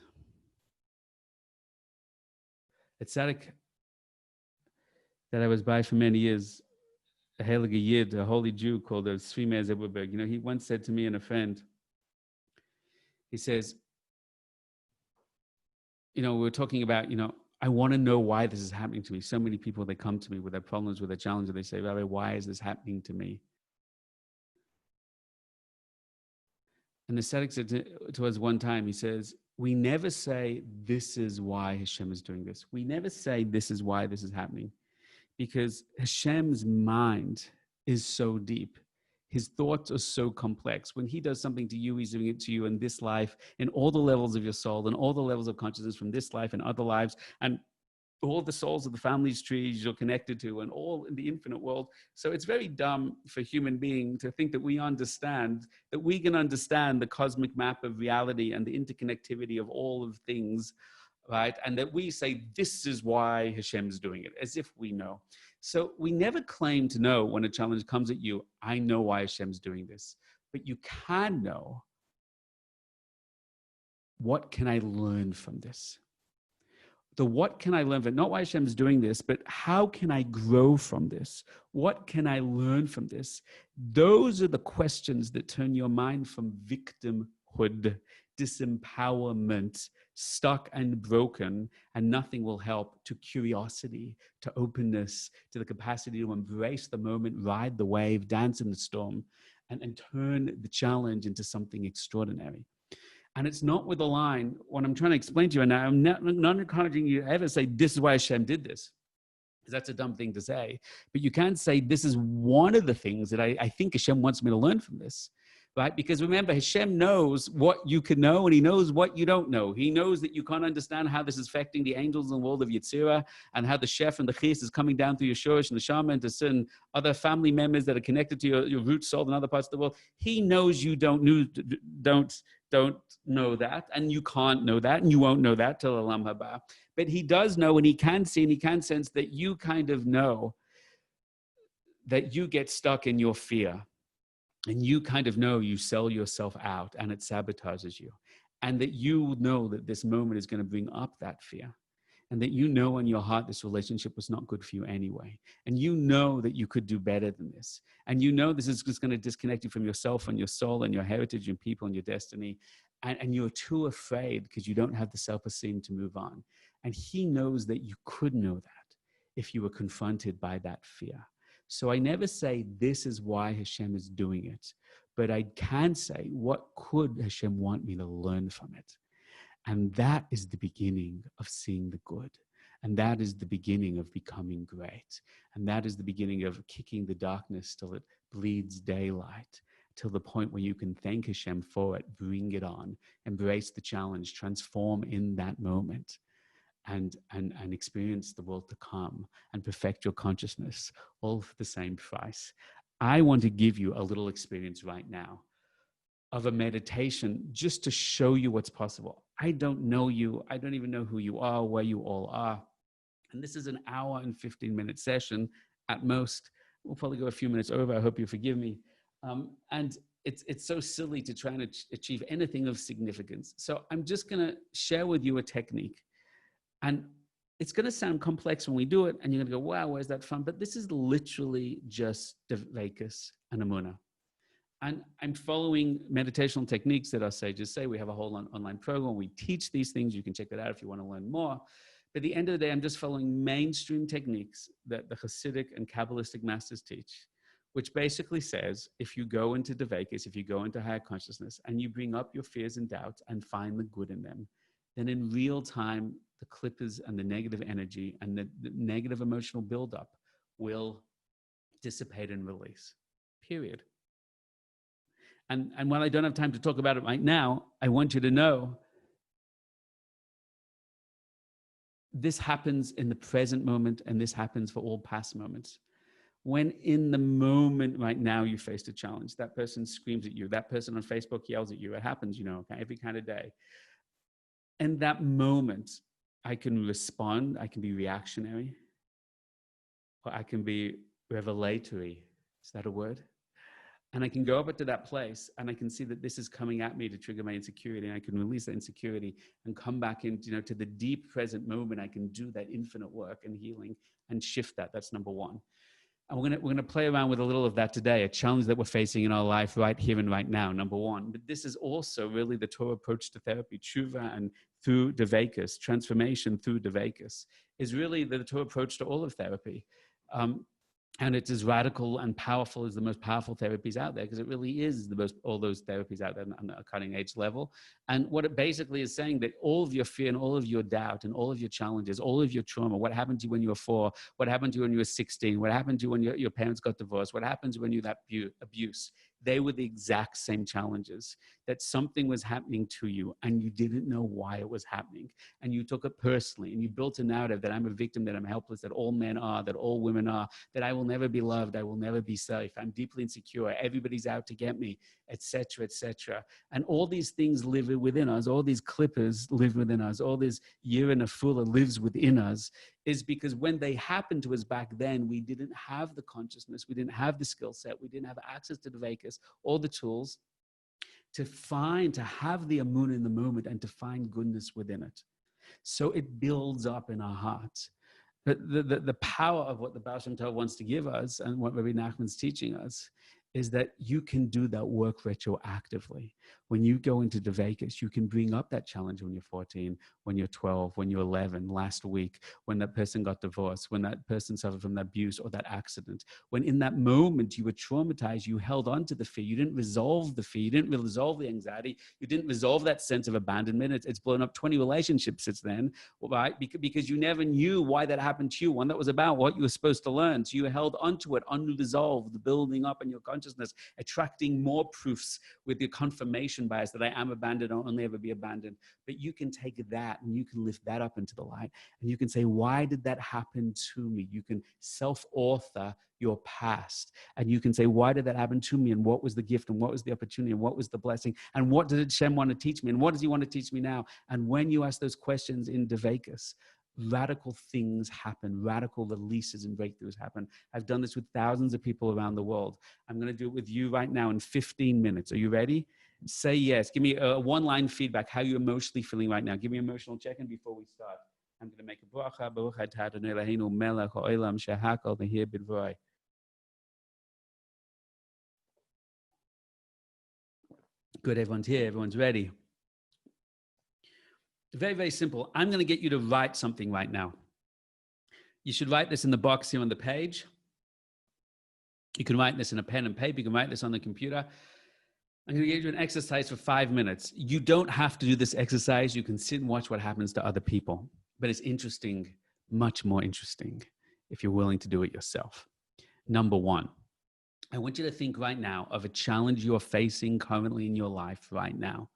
A tzaddik that I was by for many years, a heilige Yid, a holy Jew called Tzvi Meir Zeberberg, he once said to me and a friend, he says, we were talking about, I want to know why this is happening to me. So many people, they come to me with their problems, with their challenges. They say, Rabbi, why is this happening to me? And the Tzaddik said to us one time, he says, we never say, this is why Hashem is doing this. We never say, this is why this is happening. Because Hashem's mind is so deep. His thoughts are so complex. When he does something to you, he's doing it to you in this life, in all the levels of your soul, and all the levels of consciousness from this life and other lives, and all the souls of the family's trees you're connected to, and all in the infinite world. So it's very dumb for a human being to think that we can understand the cosmic map of reality and the interconnectivity of all of things, right? And that we say, this is why Hashem's doing it, as if we know. So we never claim to know when a challenge comes at you, I know why Hashem's doing this. But you can know, what can I learn from this? The what can I learn from, not why Hashem's doing this, but how can I grow from this? What can I learn from this? Those are the questions that turn your mind from victimhood, disempowerment, stuck and broken, and nothing will help, to curiosity, to openness, to the capacity to embrace the moment, ride the wave, dance in the storm, and turn the challenge into something extraordinary. And it's not with a line. What I'm trying to explain to you, and I'm not encouraging you to ever say, this is why Hashem did this, because that's a dumb thing to say. But you can say, this is one of the things that I think Hashem wants me to learn from this, right? Because remember, Hashem knows what you can know, and he knows what you don't know. He knows that you can't understand how this is affecting the angels in the world of Yetzirah, and how the Shef and the Chis is coming down through your Shorish and the Shama and to certain other family members that are connected to your root soul in other parts of the world. He knows you don't know that, and you can't know that, and you won't know that till Olam Haba. But he does know, and he can see, and he can sense that you kind of know that you get stuck in your fear, and you kind of know you sell yourself out, and it sabotages you, and that you know that this moment is going to bring up that fear, and that you know in your heart this relationship was not good for you anyway, and you know that you could do better than this, and you know this is just going to disconnect you from yourself and your soul and your heritage and people and your destiny, and you're too afraid because you don't have the self-esteem to move on. And he knows that you could know that if you were confronted by that fear. So I never say this is why Hashem is doing it, but I can say, what could Hashem want me to learn from it? And that is the beginning of seeing the good. And that is the beginning of becoming great. And that is the beginning of kicking the darkness till it bleeds daylight, till the point where you can thank Hashem for it, bring it on, embrace the challenge, transform in that moment, and experience the world to come and perfect your consciousness, all for the same price. I want to give you a little experience right now of a meditation just to show you what's possible. I don't know you. I don't even know who you are, where you all are. And this is an hour and 15-minute session at most. We'll probably go a few minutes over. I hope you forgive me. And it's so silly to try and achieve anything of significance. So I'm just going to share with you a technique. And it's going to sound complex when we do it. And you're going to go, wow, where's that from? But this is literally just Dveikus and Emunah. And I'm following meditational techniques that our sages say. We have a whole online program. We teach these things. You can check that out if you want to learn more. But at the end of the day, I'm just following mainstream techniques that the Hasidic and Kabbalistic masters teach, which basically says, if you go into Dveikus, if you go into higher consciousness, and you bring up your fears and doubts and find the good in them, then in real time, the clippers and the negative energy and the negative emotional buildup will dissipate and release, period. And while I don't have time to talk about it right now, I want you to know this happens in the present moment, and this happens for all past moments. When in the moment right now you faced a challenge, that person screams at you, that person on Facebook yells at you, it happens, every kind of day. In that moment, I can respond, I can be reactionary, or I can be revelatory. Is that a word? And I can go up to that place and I can see that this is coming at me to trigger my insecurity, and I can release that insecurity and come back into, to the deep present moment. I can do that infinite work and healing and shift that. That's number one. And we're gonna play around with a little of that today, a challenge that we're facing in our life right here and right now, number one. But this is also really the Torah approach to therapy, tshuva, and through Dveikus, transformation through Dveikus, is really the Torah approach to all of therapy. And it's as radical and powerful as the most powerful therapies out there, because it really is the most, all those therapies out there on a cutting edge level. And what it basically is saying, that all of your fear and all of your doubt and all of your challenges, all of your trauma, what happened to you when you were 4, what happened to you when you were 16, what happened to you when your parents got divorced, what happened to you when you had abuse, they were the exact same challenges, that something was happening to you and you didn't know why it was happening. And you took it personally and you built a narrative that I'm a victim, that I'm helpless, that all men are, that all women are, that I will never be loved, I will never be safe, I'm deeply insecure, everybody's out to get me, etc., etc. And all these things live within us, all these clippers live within us, all this year and a fuller lives within us, is because when they happened to us back then, we didn't have the consciousness, we didn't have the skill set, we didn't have access to the Vekas, all the tools to have the Emunah in the moment and to find goodness within it. So it builds up in our hearts. But the power of what the Baal Shem Tov wants to give us, and what Rabbi Nachman's teaching us, is that you can do that work retroactively. When you go into the Vekas, you can bring up that challenge when you're 14, when you're 12, when you're 11, last week, when that person got divorced, when that person suffered from that abuse or that accident. When in that moment you were traumatized, you held on to the fear. You didn't resolve the fear. You didn't resolve the anxiety. You didn't resolve that sense of abandonment. It's blown up 20 relationships since then, right? Because you never knew why that happened to you, one that was about what you were supposed to learn. So you held onto it unresolved, building up in your consciousness, attracting more proofs with your confirmation bias that I am abandoned, I'll never be abandoned. But you can take that and you can lift that up into the light, and you can say, why did that happen to me? You can self-author your past, and you can say, why did that happen to me? And what was the gift? And what was the opportunity? And what was the blessing? And what did Hashem want to teach me? And what does he want to teach me now? And when you ask those questions in Devekas, radical things happen, radical releases and breakthroughs happen. I've done this with thousands of people around the world. I'm going to do it with you right now in 15 minutes. Are you ready? Say yes. Give me a one-line feedback, how you're emotionally feeling right now. Give me an emotional check-in before we start. I'm going to make a bracha. Baruch atah Adonai Eloheinu melech haolam shehakol nehir b'dvoroi. Good, everyone's here. Everyone's ready. Very, very simple. I'm going to get you to write something right now. You should write this in the box here on the page. You can write this in a pen and paper. You can write this on the computer. I'm going to give you an exercise for 5 minutes. You don't have to do this exercise. You can sit and watch what happens to other people. But it's interesting, much more interesting, if you're willing to do it yourself. Number 1, I want you to think right now of a challenge you're facing currently in your life right now,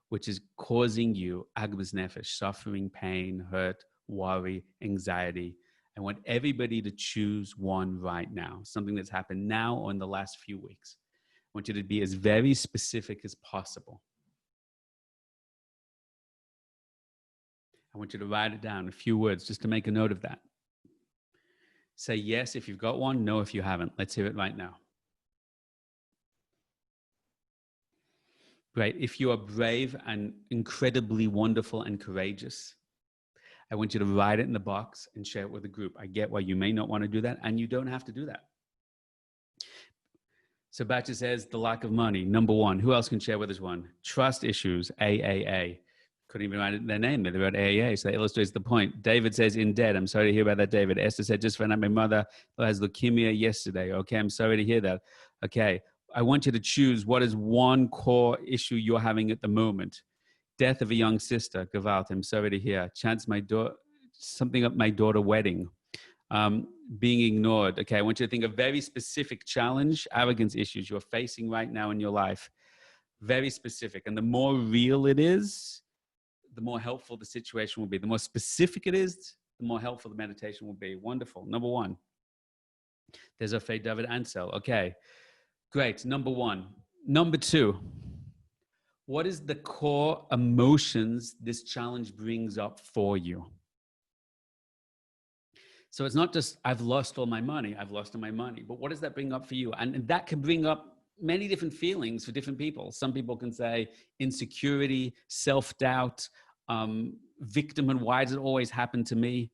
which is causing you agmas nefesh, suffering, pain, hurt, worry, anxiety. I want everybody to choose one right now, something that's happened now or in the last few weeks. I want you to be as very specific as possible. I want you to write it down, a few words, just to make a note of that. Say yes if you've got one, no if you haven't. Let's hear it right now. Great. If you are brave and incredibly wonderful and courageous, I want you to write it in the box and share it with the group. I get why you may not want to do that, and you don't have to do that. So Batcha says the lack of money, number 1. Who else can share with us one? Trust issues, AAA. Couldn't even write their name. They wrote AAA, so that illustrates the point. David says in debt. I'm sorry to hear about that, David. Esther said, just found out my mother has leukemia yesterday. Okay, I'm sorry to hear that. Okay, I want you to choose what is one core issue you're having at the moment. Death of a young sister, Gavalt, I'm sorry to hear. Chance something at my daughter's wedding. Being ignored. Okay, I want you to think of very specific challenge, arrogance issues you're facing right now in your life. Very specific. And the more real it is, the more helpful the situation will be. The more specific it is, the more helpful the meditation will be. Wonderful. Number 1. There's a Faye David Ansel. Okay, great. Number 1. Number 2. What is the core emotions this challenge brings up for you? So it's not just, I've lost all my money, I've lost all my money, but what does that bring up for you? And that can bring up many different feelings for different people. Some people can say insecurity, self-doubt, victimhood, why does it always happen to me?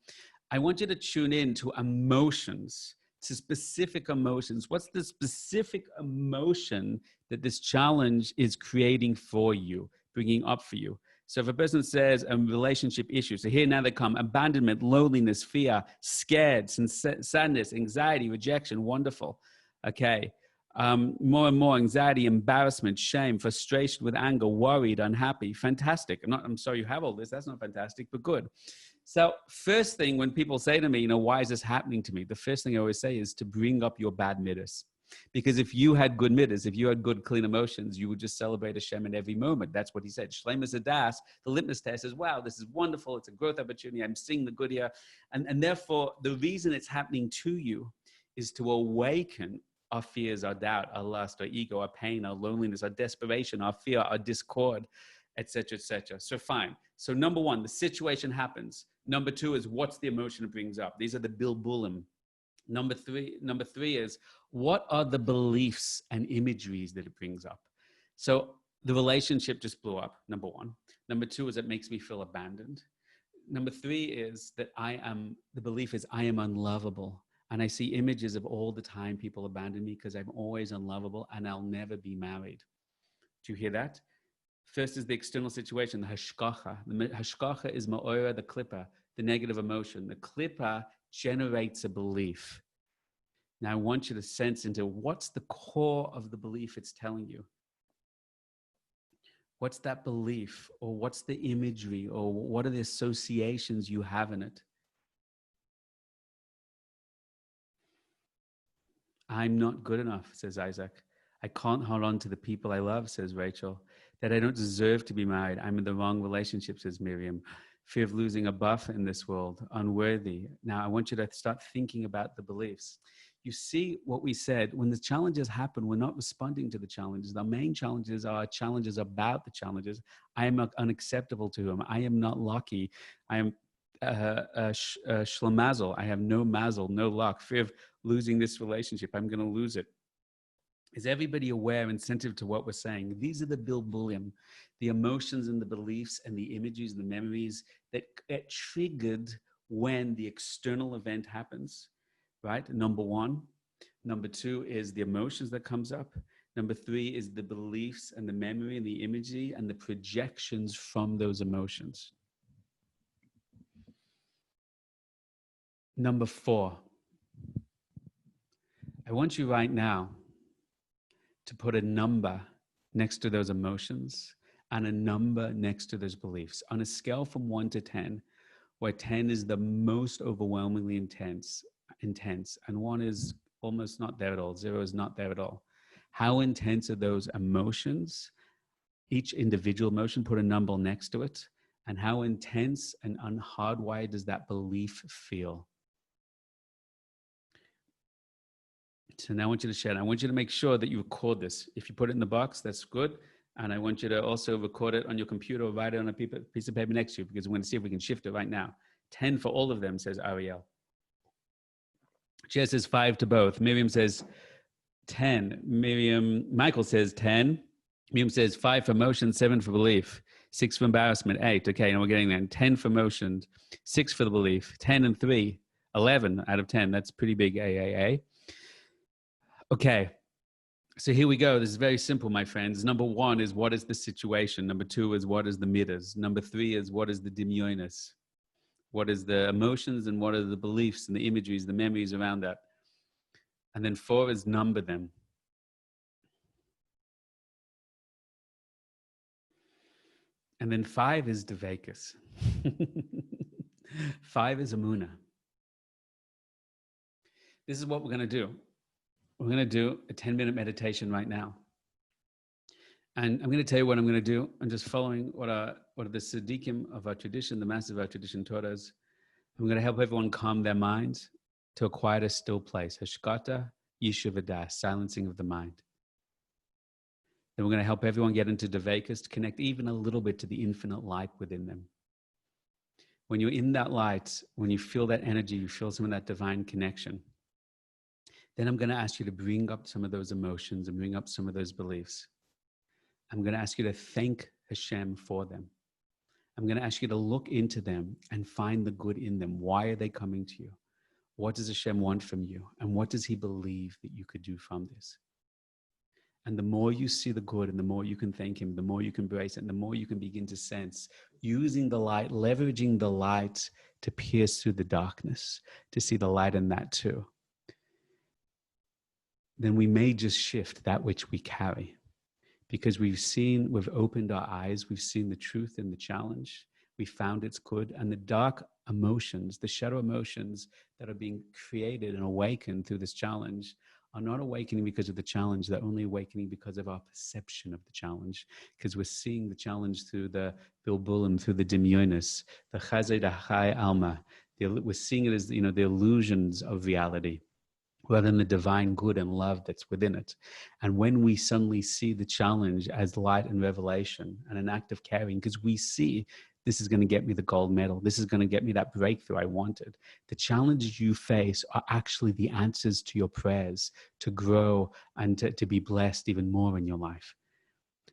I want you to tune in to emotions, to specific emotions. What's the specific emotion that this challenge is creating for you, bringing up for you? So if a person says a relationship issue, so here now they come: abandonment, loneliness, fear, scared, sadness, anxiety, rejection. Wonderful. Okay. More and more anxiety, embarrassment, shame, frustration with anger, worried, unhappy. Fantastic. I'm sorry you have all this. That's not fantastic, but good. So first thing when people say to me, why is this happening to me? The first thing I always say is to bring up your bad midas. Because if you had good midas, if you had good, clean emotions, you would just celebrate Hashem in every moment. That's what he said. Shleimus Hadas, the litmus test is, wow, this is wonderful. It's a growth opportunity. I'm seeing the good here. And therefore, the reason it's happening to you is to awaken our fears, our doubt, our lust, our ego, our pain, our loneliness, our desperation, our fear, our discord, etc., etc. So fine. So number one, the situation happens. Number two is what's the emotion it brings up. These are the bilbulim. Number three is what are the beliefs and imageries that it brings up. So the relationship just blew up, number one. Number two is it makes me feel abandoned. Number three is that the belief is I am unlovable. And I see images of all the time people abandon me because I'm always unlovable and I'll never be married. Do you hear that? First is the external situation, the hashkacha. The hashkacha is ma'ora, the klippa, the negative emotion. The klippa generates a belief. Now I want you to sense into what's the core of the belief it's telling you. What's that belief, or what's the imagery, or what are the associations you have in it? I'm not good enough, says Isaac. I can't hold on to the people I love, says Rachel. That I don't deserve to be married. I'm in the wrong relationship, says Miriam. Fear of losing a buffer in this world, unworthy. Now I want you to start thinking about the beliefs. You see what we said, when the challenges happen, we're not responding to the challenges. The main challenges are challenges about the challenges. I am unacceptable to him. I am not lucky. I am shlemazel. I have no mazel, no luck. Fear of losing this relationship. I'm going to lose it. Is everybody aware and sensitive to what we're saying? These are the bilbulim, the emotions and the beliefs and the images and the memories that get triggered when the external event happens, right? Number one. Number two is the emotions that comes up. Number three is the beliefs and the memory and the imagery and the projections from those emotions. Number four, I want you right now to put a number next to those emotions and a number next to those beliefs on a scale from 1 to 10, where 10 is the most overwhelmingly intense, and 1 is almost not there at all. 0 is not there at all. How intense are those emotions? Each individual emotion, put a number next to it. And how intense and hardwired does that belief feel? So now I want you to share it. I want you to make sure that you record this. If you put it in the box, that's good. And I want you to also record it on your computer or write it on a piece of paper next to you, because we're going to see if we can shift it right now. 10 for all of them, says Ariel. Jess says 5 to both. Miriam says 10. Michael says 10. Miriam says 5 for emotion, 7 for belief, 6 for embarrassment, 8. Okay, and we're getting there. 10 for emotion, 6 for the belief, 10 and 3, 11 out of 10. That's pretty big AAA. Okay, so here we go. This is very simple, my friends. Number 1 is what is the situation? Number 2 is what is the midas? Number 3 is what is the dimyonis? What is the emotions and what are the beliefs and the imageries, the memories around that? And then 4 is number them. And then 5 is Devakas. 5 is Emunah. This is what we're going to do. We're going to do a 10-minute meditation right now. And I'm going to tell you what I'm going to do. I'm just following what are the tzaddikim of our tradition, the masters of our tradition taught us. I'm going to help everyone calm their minds to a quiet, still place. Hashkata, Yishuvadas, silencing of the mind. Then we're going to help everyone get into Devakas to connect even a little bit to the infinite light within them. When you're in that light, when you feel that energy, you feel some of that divine connection. Then I'm going to ask you to bring up some of those emotions and bring up some of those beliefs. I'm going to ask you to thank Hashem for them. I'm going to ask you to look into them and find the good in them. Why are they coming to you? What does Hashem want from you? And what does he believe that you could do from this? And the more you see the good and the more you can thank him, the more you can embrace it, and the more you can begin to sense using the light, leveraging the light to pierce through the darkness, to see the light in that too. Then we may just shift that which we carry, because we've opened our eyes, we've seen the truth in the challenge, we found its good, and the dark emotions, the shadow emotions that are being created and awakened through this challenge are not awakening because of the challenge, they're only awakening because of our perception of the challenge, because we're seeing the challenge through the bilbulim, through the dimyonis, the chazed achai alma. We're seeing it as, the illusions of reality, rather than the divine good and love that's within it. And when we suddenly see the challenge as light and revelation and an act of caring, because we see this is going to get me the gold medal, this is going to get me that breakthrough I wanted. The challenges you face are actually the answers to your prayers to grow and to be blessed even more in your life.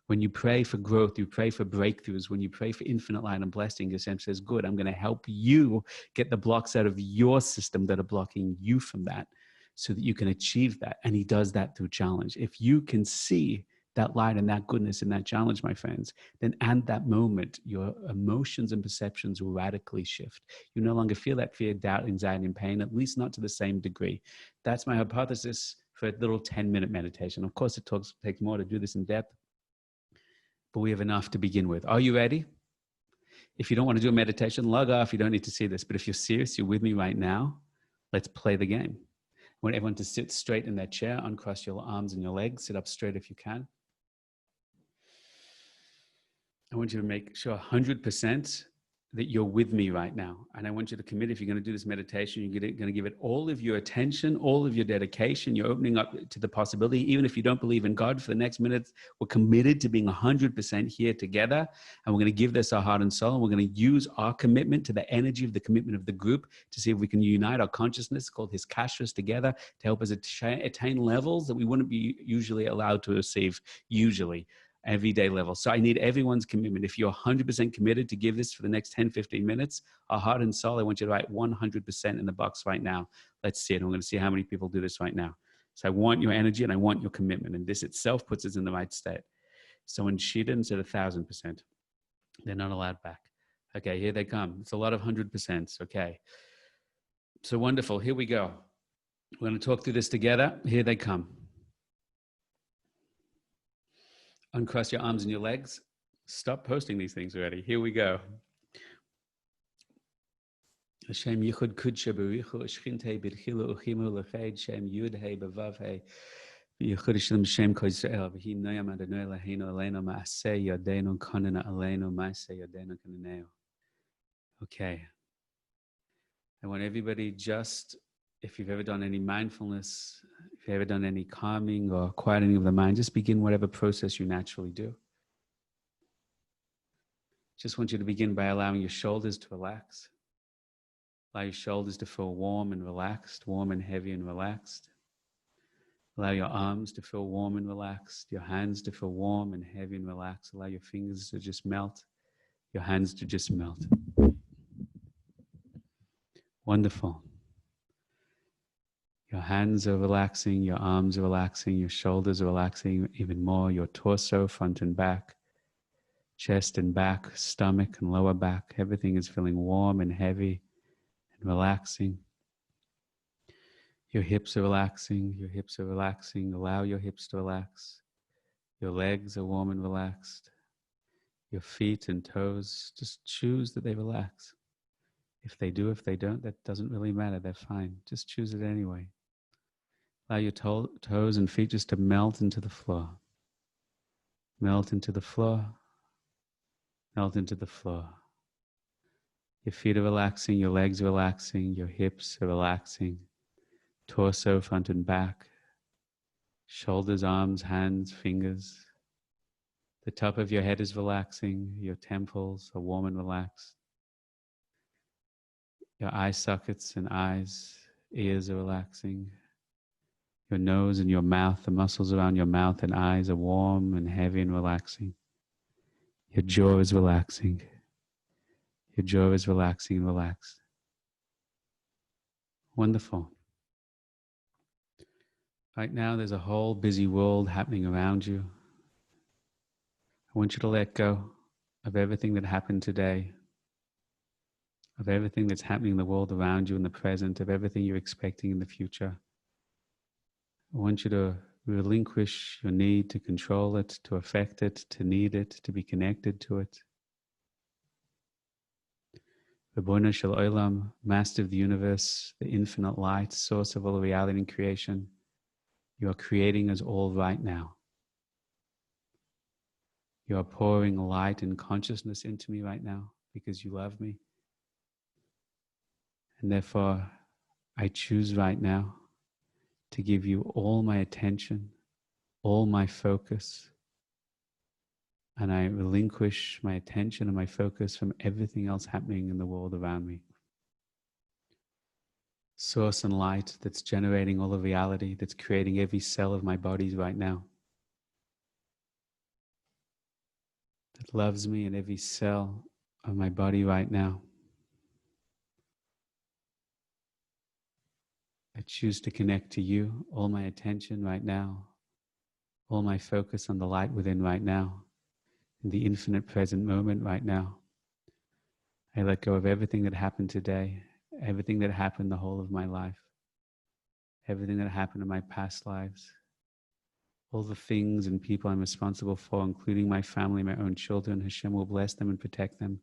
When you pray for growth, you pray for breakthroughs. When you pray for infinite light and blessing, Hashem says, good, I'm going to help you get the blocks out of your system that are blocking you from that, so that you can achieve that. And he does that through challenge. If you can see that light and that goodness in that challenge, my friends, then at that moment, your emotions and perceptions will radically shift. You no longer feel that fear, doubt, anxiety, and pain, at least not to the same degree. That's my hypothesis for a little 10-minute meditation. Of course, it takes more to do this in depth, but we have enough to begin with. Are you ready? If you don't want to do a meditation, log off. You don't need to see this. But if you're serious, you're with me right now, let's play the game. I want everyone to sit straight in their chair, uncross your arms and your legs, sit up straight if you can. I want you to make sure 100% that you're with me right now. And I want you to commit, if you're going to do this meditation, you're going to give it all of your attention, all of your dedication. You're opening up to the possibility, even if you don't believe in God, for the next minute, we're committed to being 100% here together. And we're going to give this our heart and soul. And we're going to use our commitment to the energy of the commitment of the group to see if we can unite our consciousness, called his kashrus, together to help us attain levels that we wouldn't be usually allowed to receive usually. Everyday level. So I need everyone's commitment. If you're 100% committed to give this for the next 10, 15 minutes, our heart and soul, I want you to write 100% in the box right now. Let's see it. I'm going to see how many people do this right now. So I want your energy and I want your commitment. And this itself puts us in the right state. So when Shida said 1,000%, they're not allowed back. Okay, here they come. It's a lot of 100%. Okay. So wonderful. Here we go. We're going to talk through this together. Here they come. Uncross your arms and your legs. Stop posting these things already. Here we go. Hashem yichud kudsha b'richu shchintei b'dchilu uchimu l'ched shem yud hei b'vav hei v'yichud shem shem kol Yisrael v'hi noyam adonai leheinu aleinu ma'aseh yodenu konena aleinu ma'aseh yodenu koneneu. Okay. I want everybody, just, if you've ever done any mindfulness, if you've ever done any calming or quietening of the mind, just begin whatever process you naturally do. Just want you to begin by allowing your shoulders to relax. Allow your shoulders to feel warm and relaxed, warm and heavy and relaxed. Allow your arms to feel warm and relaxed, your hands to feel warm and heavy and relaxed. Allow your fingers to just melt, your hands to just melt. Wonderful. Your hands are relaxing, your arms are relaxing, your shoulders are relaxing even more, your torso, front and back, chest and back, stomach and lower back. Everything is feeling warm and heavy and relaxing. Your hips are relaxing, your hips are relaxing. Allow your hips to relax. Your legs are warm and relaxed. Your feet and toes, just choose that they relax. If they do, if they don't, that doesn't really matter. They're fine. Just choose it anyway. Allow your toes and feet just to melt into the floor. Melt into the floor. Melt into the floor. Your feet are relaxing, your legs are relaxing, your hips are relaxing. Torso, front and back. Shoulders, arms, hands, fingers. The top of your head is relaxing. Your temples are warm and relaxed. Your eye sockets and eyes, ears are relaxing. Your nose and your mouth, the muscles around your mouth and eyes are warm and heavy and relaxing. Your jaw is relaxing. Your jaw is relaxing and relaxed. Wonderful. Right now, there's a whole busy world happening around you. I want you to let go of everything that happened today, of everything that's happening in the world around you in the present, of everything you're expecting in the future. I want you to relinquish your need to control it, to affect it, to need it, to be connected to it. Rebbe Shel Olam, Master of the universe, the infinite light, source of all reality and creation, you are creating us all right now. You are pouring light and consciousness into me right now because you love me. And therefore, I choose right now to give you all my attention, all my focus, and I relinquish my attention and my focus from everything else happening in the world around me. Source and light that's generating all of reality, that's creating every cell of my body right now, that loves me in every cell of my body right now. I choose to connect to you, all my attention right now, all my focus on the light within right now, in the infinite present moment right now. I let go of everything that happened today, everything that happened the whole of my life, everything that happened in my past lives, all the things and people I'm responsible for, including my family, my own children. Hashem will bless them and protect them.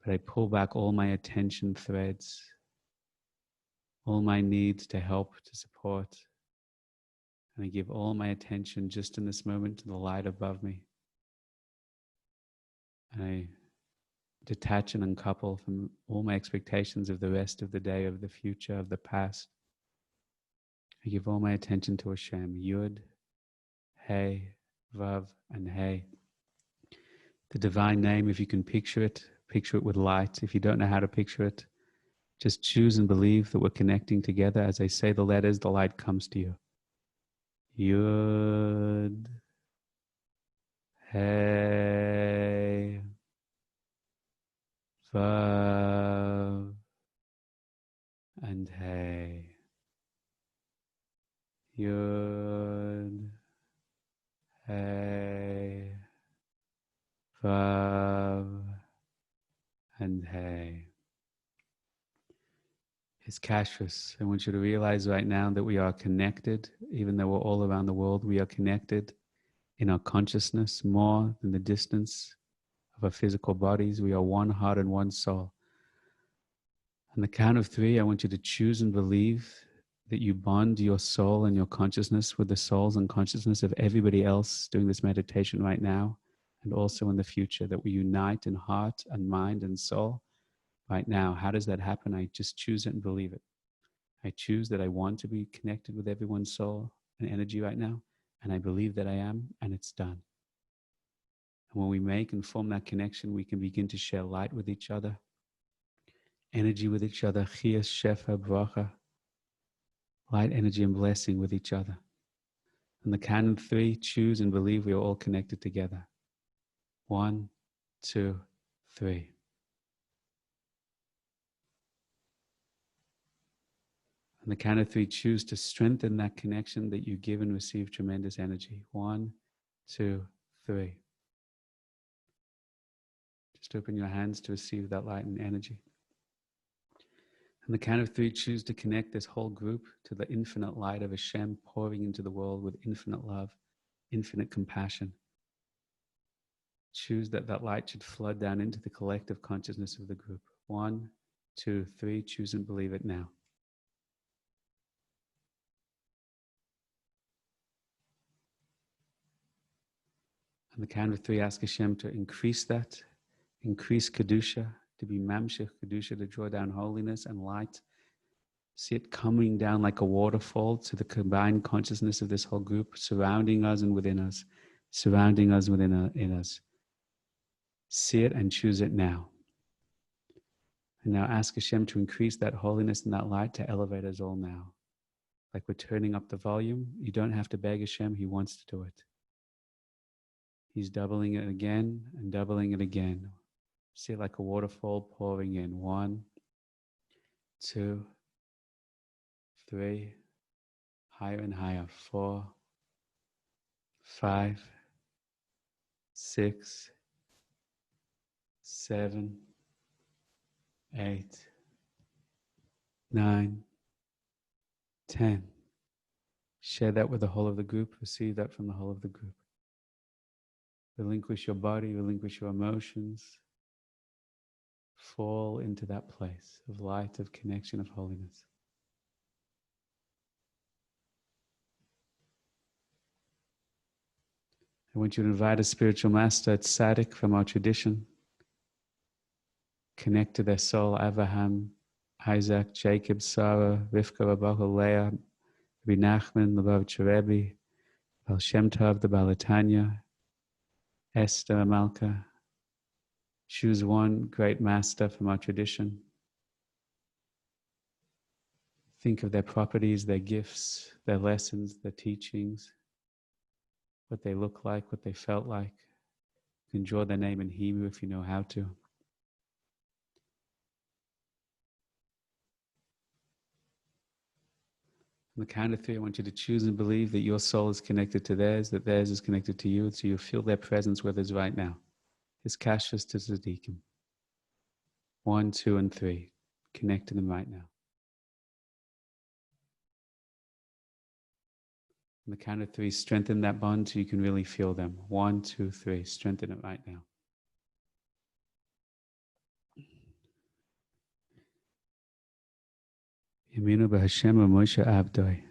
But I pull back all my attention threads, all my needs to help, to support, and I give all my attention just in this moment to the light above me. And I detach and uncouple from all my expectations of the rest of the day, of the future, of the past. I give all my attention to Hashem, Yud, Hey, Vav, and Hey. The divine name, if you can picture it with light. If you don't know how to picture it, just choose and believe that we're connecting together. As I say the letters, the light comes to you. Yud, Hey, Vav, and Hey. Yud, Hey, Vav, and Hey. It's kashrus. I want you to realize right now that we are connected, even though we're all around the world, we are connected in our consciousness more than the distance of our physical bodies. We are one heart and one soul. On the count of three, I want you to choose and believe that you bond your soul and your consciousness with the souls and consciousness of everybody else doing this meditation right now, and also in the future, that we unite in heart and mind and soul right now. How does that happen? I just choose it and believe it. I choose that I want to be connected with everyone's soul and energy right now, and I believe that I am, and it's done. And when we make and form that connection, we can begin to share light with each other, energy with each other, chiyas, shefa, bracha, light, energy, and blessing with each other. On the count of three, choose and believe we are all connected together. 1, 2, 3. On the count of three, choose to strengthen that connection that you give and receive tremendous energy. 1, 2, 3. Just open your hands to receive that light and energy. On the count of three, choose to connect this whole group to the infinite light of Hashem pouring into the world with infinite love, infinite compassion. Choose that that light should flood down into the collective consciousness of the group. 1, 2, 3, choose and believe it now. On the count of three, ask Hashem to increase that, increase Kedusha, to be Mamshech Kedusha, to draw down holiness and light. See it coming down like a waterfall to the combined consciousness of this whole group, surrounding us and within us, surrounding us within us. See it and choose it now. And now ask Hashem to increase that holiness and that light to elevate us all now. Like we're turning up the volume. You don't have to beg Hashem, He wants to do it. He's doubling it again and doubling it again. See it like a waterfall pouring in. 1, 2, 3. higher and higher. 4, 5, 6, 7, 8, 9, 10. Share that with the whole of the group. Receive that from the whole of the group. Relinquish your body, relinquish your emotions. Fall into that place of light, of connection, of holiness. I want you to invite a spiritual master, tzaddik from our tradition. Connect to their soul, Abraham, Isaac, Jacob, Sarah, Rivka, Rebecca, Leah, Rebbe Nachman, Lubavitcher Rebbe, Baal Shem Tov, the Baal Tanya, Esther, Malka. Choose one great master from our tradition. Think of their properties, their gifts, their lessons, their teachings, what they look like, what they felt like. You can draw their name in Hebrew if you know how to. On the count of 3, I want you to choose and believe that your soul is connected to theirs, that theirs is connected to you, so you feel their presence with us right now. It's Kashas to Tzaddikim. 1, 2, and 3. Connect to them right now. On the count of 3, strengthen that bond so you can really feel them. 1, 2, 3. Strengthen it right now. Emunah b'Hashem u'Moshe Abdoi.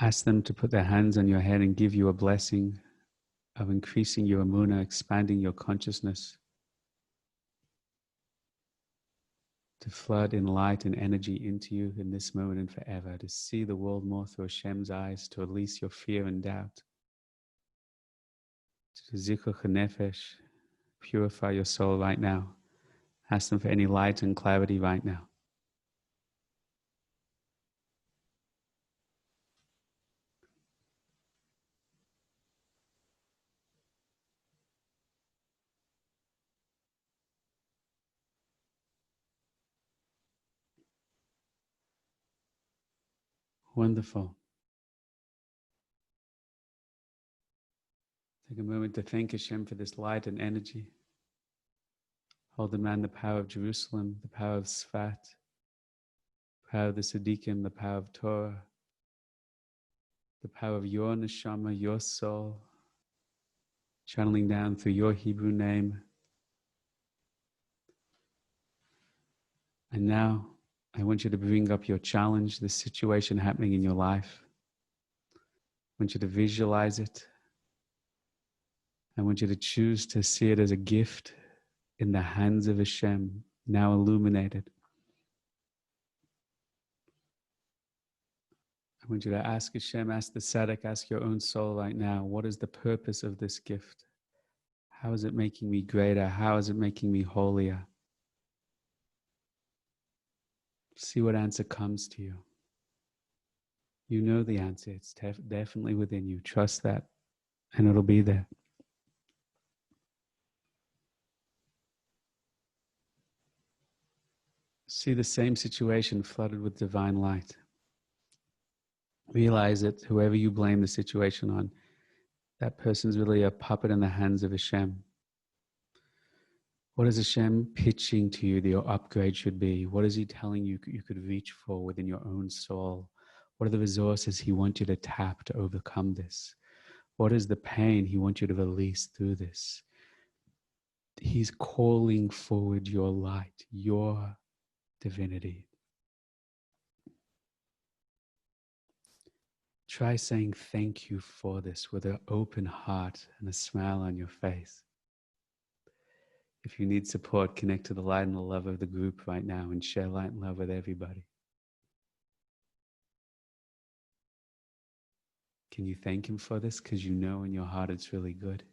Ask them to put their hands on your head and give you a blessing of increasing your Emunah, expanding your consciousness, to flood in light and energy into you in this moment and forever, to see the world more through Hashem's eyes, to release your fear and doubt, to zikuch nefesh, purify your soul right now. Ask them for any light and clarity right now. Wonderful. Take a moment to thank Hashem for this light and energy. Hold in mind the power of Jerusalem, the power of Sfat, the power of the Tzaddikim, the power of Torah, the power of your neshama, your soul, channeling down through your Hebrew name. And now, I want you to bring up your challenge, the situation happening in your life. I want you to visualize it. I want you to choose to see it as a gift in the hands of Hashem, now illuminated. I want you to ask Hashem, ask the tzaddik, ask your own soul right now, what is the purpose of this gift? How is it making me greater? How is it making me holier? See what answer comes to you. You know the answer. It's definitely within you. Trust that, and it'll be there. See the same situation flooded with divine light. Realize that whoever you blame the situation on, that person's really a puppet in the hands of Hashem. What is Hashem pitching to you that your upgrade should be? What is He telling you you could reach for within your own soul? What are the resources He wants you to tap to overcome this? What is the pain He wants you to release through this? He's calling forward your light, your divinity. Try saying thank you for this with an open heart and a smile on your face. If you need support, connect to the light and the love of the group right now and share light and love with everybody. Can you thank Him for this because you know in your heart it's really good?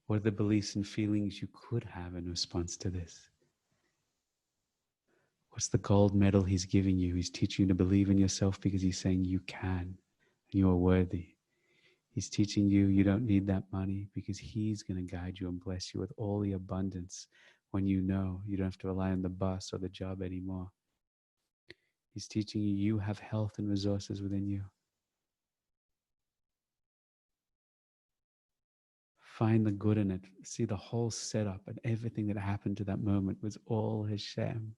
What are the beliefs and feelings you could have in response to this? What's the gold medal He's giving you? He's teaching you to believe in yourself because He's saying you can and you are worthy. He's teaching you you don't need that money because He's going to guide you and bless you with all the abundance when you know you don't have to rely on the bus or the job anymore. He's teaching you, you have health and resources within you. Find the good in it. See the whole setup and everything that happened to that moment was all Hashem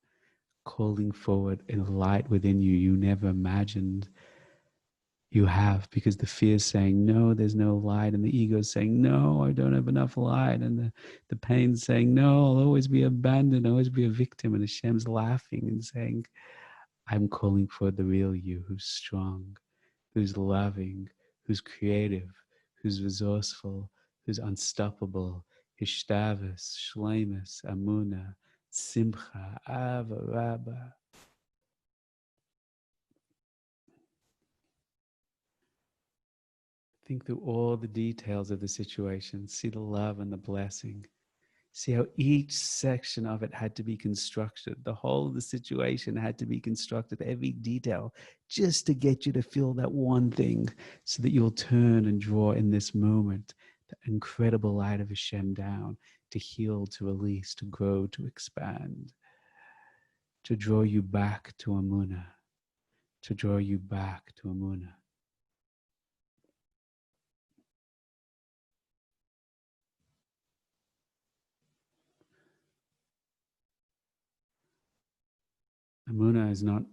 calling forward a light within you you never imagined you have, because the fear is saying, no, there's no light, and the ego is saying, no, I don't have enough light, and the pain is saying, no, I'll always be abandoned, I'll always be a victim, and Hashem's laughing and saying, I'm calling for the real you who's strong, who's loving, who's creative, who's resourceful, who's unstoppable, Hishtavas, Shlemus, Emunah, Simcha, Ava, Rabba. Think through all the details of the situation. See the love and the blessing. See how each section of it had to be constructed. The whole of the situation had to be constructed, every detail, just to get you to feel that one thing, so that you'll turn and draw in this moment the incredible light of Hashem down, to heal, to release, to grow, to expand, to draw you back to Emunah, to draw you back to Emunah. Emunah is not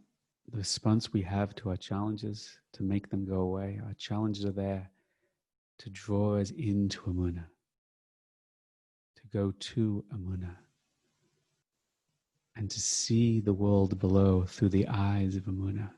the response we have to our challenges to make them go away. Our challenges are there to draw us into Emunah, to go to Emunah, and to see the world below through the eyes of Emunah.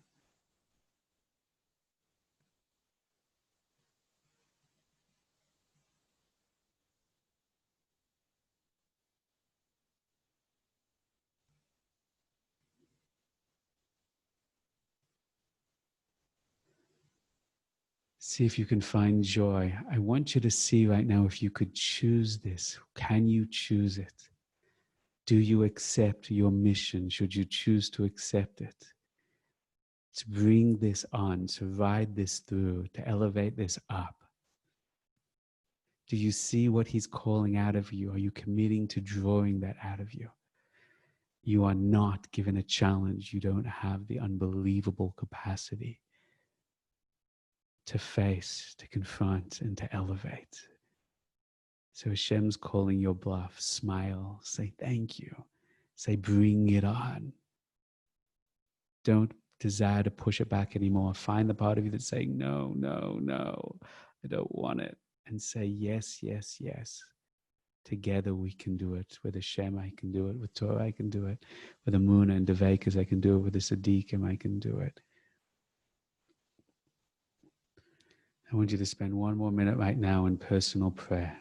See if you can find joy. I want you to see right now if you could choose this. Can you choose it? Do you accept your mission, should you choose to accept it? To bring this on, to ride this through, to elevate this up. Do you see what he's calling out of you? Are you committing to drawing that out of you? You are not given a challenge. You don't have the unbelievable capacity to face, to confront, and to elevate. So Hashem's calling your bluff. Smile. Say thank you. Say bring it on. Don't desire to push it back anymore. Find the part of you that's saying no, no, no, I don't want it. And say yes, yes, yes. Together we can do it. With Hashem I can do it. With Torah I can do it. With Emunah and Devekas I can do it. With the Tzaddikim I can do it. I want you to spend one more minute right now in personal prayer.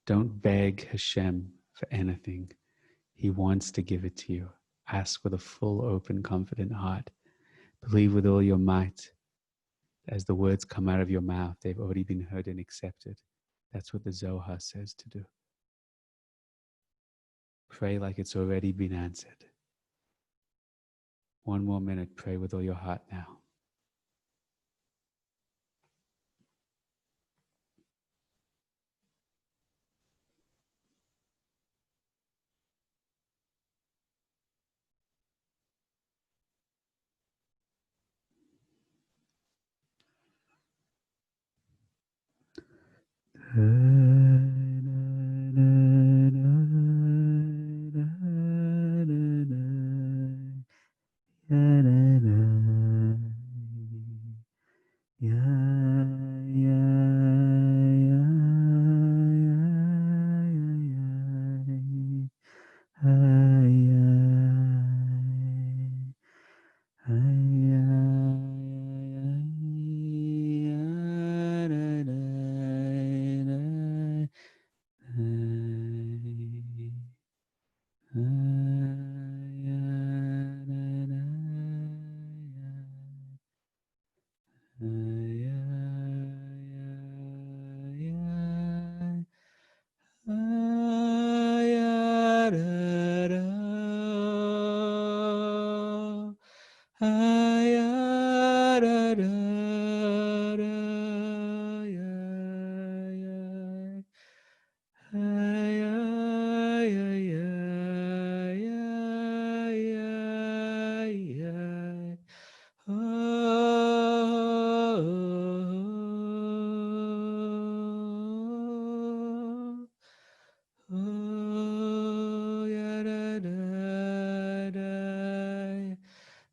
Don't beg Hashem for anything. He wants to give it to you. Ask with a full, open, confident heart. Believe with all your might. As the words come out of your mouth, they've already been heard and accepted. That's what the Zohar says to do. Pray like it's already been answered. One more minute, pray with all your heart now.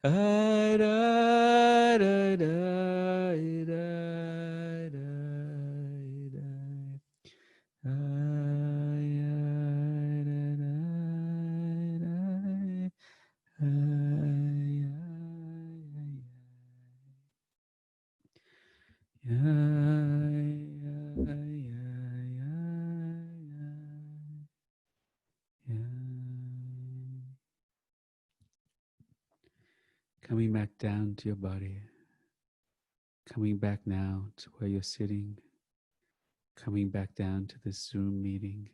Da, da, da, da, da, da, da. Coming back down to your body, coming back now to where you're sitting, coming back down to this Zoom meeting.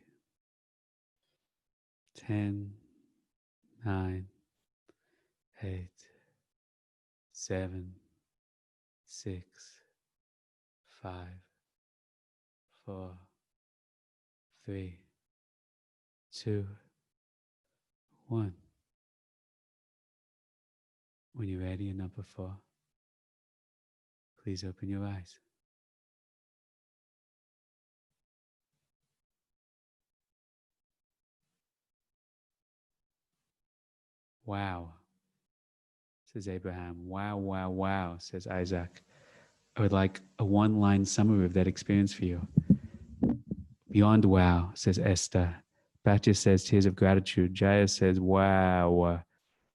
10, 9, 8, 7, 6, 5, 4, 3, 2, 1. When you're ready and number 4, please open your eyes. Wow, says Abraham. Wow, wow, wow, says Isaac. I would like a one-line summary of that experience for you. Beyond wow, says Esther. Batya says tears of gratitude. Jaya says wow.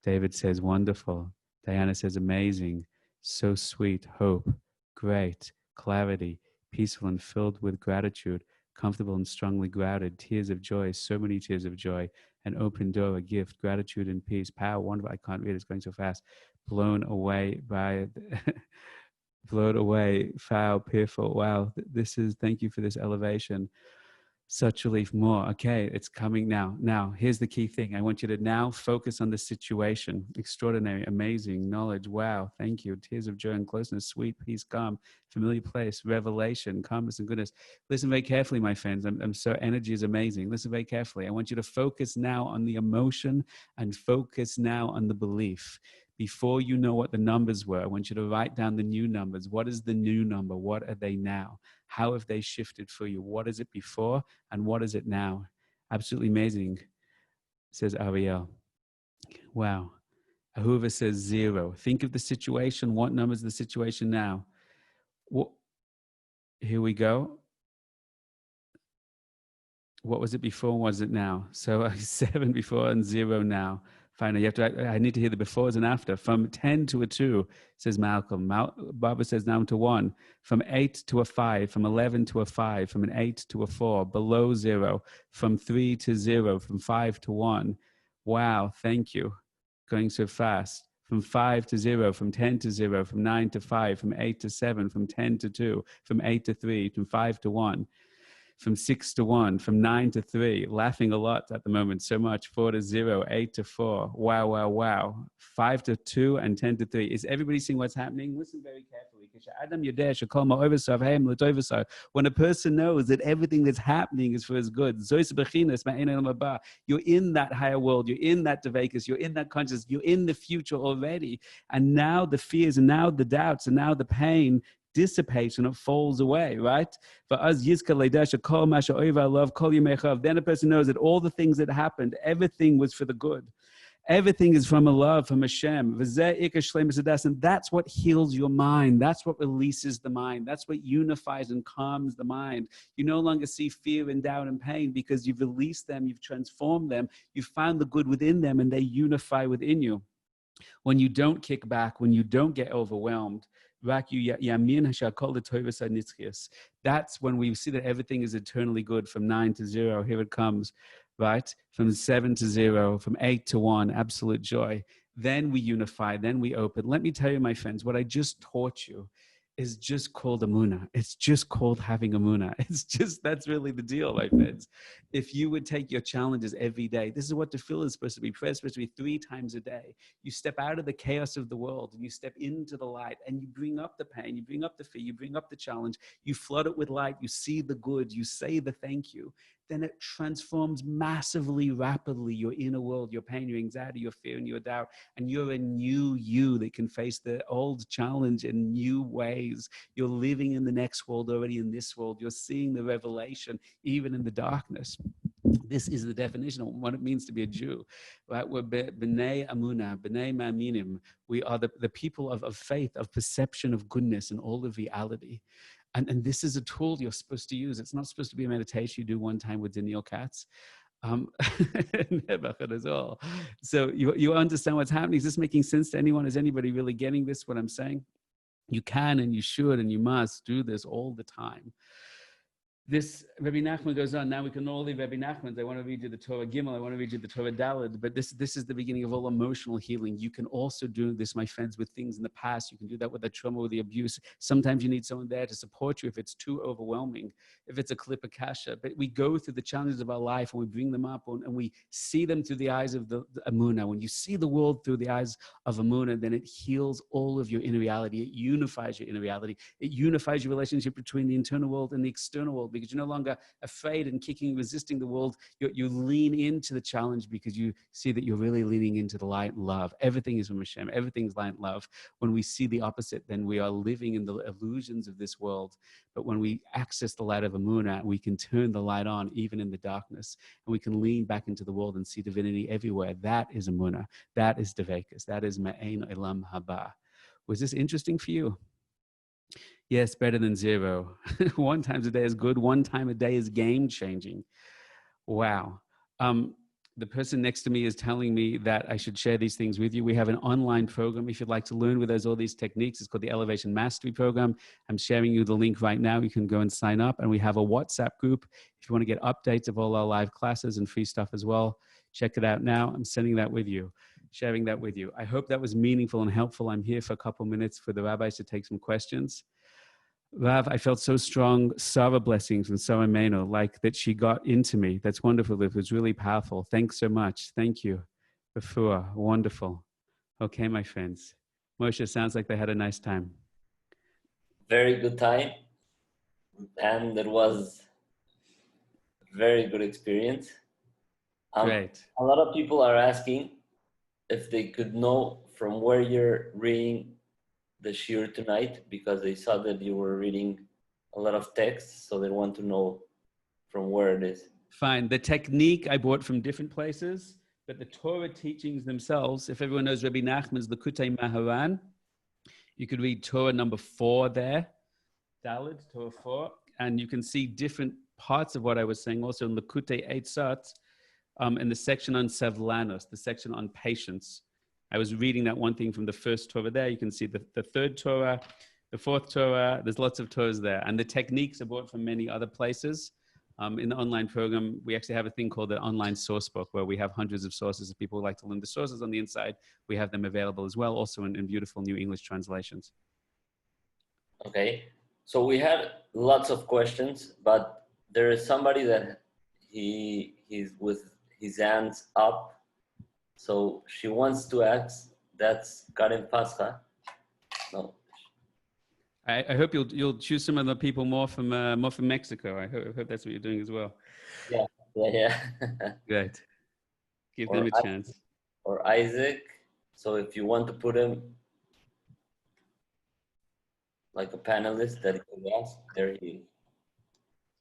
David says wonderful. Diana says amazing. So sweet. Hope. Great. Clarity. Peaceful and filled with gratitude. Comfortable and strongly grounded. Tears of joy. So many tears of joy. An open door, a gift. Gratitude and peace. Power. Wonderful. I can't read. It's going so fast. Blown away by blown away. Foul. Fearful. Wow. This is, thank you for this elevation. Such relief. More. Okay, it's coming now. Now, here's the key thing. I want you to now focus on the situation. Extraordinary, amazing knowledge. Wow, thank you. Tears of joy and closeness, sweet peace, calm, familiar place, revelation, calmness and goodness. Listen very carefully, my friends. I'm so, energy is amazing. Listen very carefully. I want you to focus now on the emotion and focus now on the belief. Before you know what the numbers were, I want you to write down the new numbers. What is the new number? What are they now? How have they shifted for you? What is it before and what is it now? Absolutely amazing, says Ariel. Wow. Ahuva says 0. Think of the situation. What number is the situation now? Here we go. What was it before and what is it now? So 7 before and 0 now. Finally, I need to hear the befores and after. From 10 to a 2, says Malcolm. Barbara says down to 1. From 8 to a 5. From 11 to a 5. From an 8 to a 4. Below 0. From 3 to 0. From 5 to 1. Wow, thank you. Going so fast. From 5 to 0. From 10 to 0. From 9 to 5. From 8 to 7. From 10 to 2. From 8 to 3. From 5 to 1. From 6 to 1, from 9 to 3, laughing a lot at the moment, so much, 4 to 0, 8 to 4, wow, wow, wow, 5 to 2, and 10 to 3. Is everybody seeing what's happening? Listen very carefully. When a person knows that everything that's happening is for his good, you're in that higher world, you're in that Devakas, you're in that consciousness, you're in the future already. And now the fears, and now the doubts, and now the pain dissipates and it falls away, right? Then a person knows that all the things that happened, everything was for the good. Everything is from a love, from Hashem. And that's what heals your mind. That's what releases the mind. That's what unifies and calms the mind. You no longer see fear and doubt and pain because you've released them, you've transformed them, you've found the good within them, and they unify within you. When you don't kick back, when you don't get overwhelmed, that's when we see that everything is eternally good. From 9 to 0, here it comes, right? From 7 to 0, from 8 to 1, absolute joy. Then we unify, then we open. Let me tell you, my friends, what I just taught you is just called Emunah. It's just called having Emunah. It's just, that's really the deal, my friends. If you would take your challenges every day, this is what tefillah is supposed to be. Prayer is supposed to be 3 times a day. You step out of the chaos of the world and you step into the light and you bring up the pain, you bring up the fear, you bring up the challenge, you flood it with light, you see the good, you say the thank you. Then it transforms massively, rapidly your inner world, your pain, your anxiety, your fear, and your doubt. And you're a new you that can face the old challenge in new ways. You're living in the next world already in this world. You're seeing the revelation even in the darkness. This is the definition of what it means to be a Jew. Right? We're b'nei Emunah, b'nei ma'aminim. We are the people of faith, of perception of goodness and all of reality. And this is a tool you're supposed to use. It's not supposed to be a meditation you do one time with Daniel Katz. Never at all. So you understand what's happening. Is this making sense to anyone? Is anybody really getting this, what I'm saying? You can and you should and you must do this all the time. This Rebbe Nachman goes on. Now we can all leave Rebbe Nachman's. I want to read you the Torah Gimel. I want to read you the Torah Daled. But this is the beginning of all emotional healing. You can also do this, my friends, with things in the past. You can do that with the trauma, with the abuse. Sometimes you need someone there to support you if it's too overwhelming, if it's a clip of kasha. But we go through the challenges of our life and we bring them up and we see them through the eyes of the Emunah. When you see the world through the eyes of Emunah, then it heals all of your inner reality. It unifies your inner reality. It unifies your relationship between the internal world and the external world, because you're no longer afraid and kicking, resisting the world. You lean into the challenge because you see that you're really leaning into the light and love. Everything is from Hashem. Everything's light and love. When we see the opposite, then we are living in the illusions of this world. But when we access the light of Emunah, we can turn the light on even in the darkness, and we can lean back into the world and see divinity everywhere. That is Emunah. That is Devekus. That is Ma'ain Olam Haba. Was this interesting for you? Yes, better than zero. 1 time a day is good. 1 time a day is game changing. Wow. The person next to me is telling me that I should share these things with you. We have an online program. If you'd like to learn with us all these techniques, it's called the Elevation Mastery Program. I'm sharing you the link right now. You can go and sign up. And we have a WhatsApp group. If you want to get updates of all our live classes and free stuff as well, check it out now. I'm sending that with you, sharing that with you. I hope that was meaningful and helpful. I'm here for a couple minutes for the rabbis to take some questions. Rav, I felt so strong Sarah blessings from Sarah Meno, like that she got into me. That's wonderful. It was really powerful. Thanks so much. Thank you. Before, wonderful. Okay, my friends. Moshe, sounds like they had a nice time. Very good time. And it was a very good experience. Great. A lot of people are asking if they could know from where you're reading the shiur tonight, because they saw that you were reading a lot of text, so they want to know from where it is. Fine. The technique I bought from different places, but the Torah teachings themselves, if everyone knows Rebbe Nachman's Likutei Maharan, you could read Torah number 4 there, Daled, Torah 4, and you can see different parts of what I was saying also in Likutei Eitzot, in the section on Sevlanos, the section on patience. I was reading that one thing from the first Torah there. You can see the third Torah, the fourth Torah. There's lots of Torahs there. And the techniques are brought from many other places. In the online program, we actually have a thing called the online source book, where we have hundreds of sources. If people would like to learn the sources on the inside, we have them available as well, also in beautiful New English translations. Okay. So we had lots of questions, but there is somebody that he's with his hands up. So she wants to ask, that's Karen Pascha. No. I hope you'll choose some of the people more from Mexico. I hope that's what you're doing as well. Yeah. Great. Give them a chance. Or Isaac. So if you want to put him like a panelist that he can ask, there he is.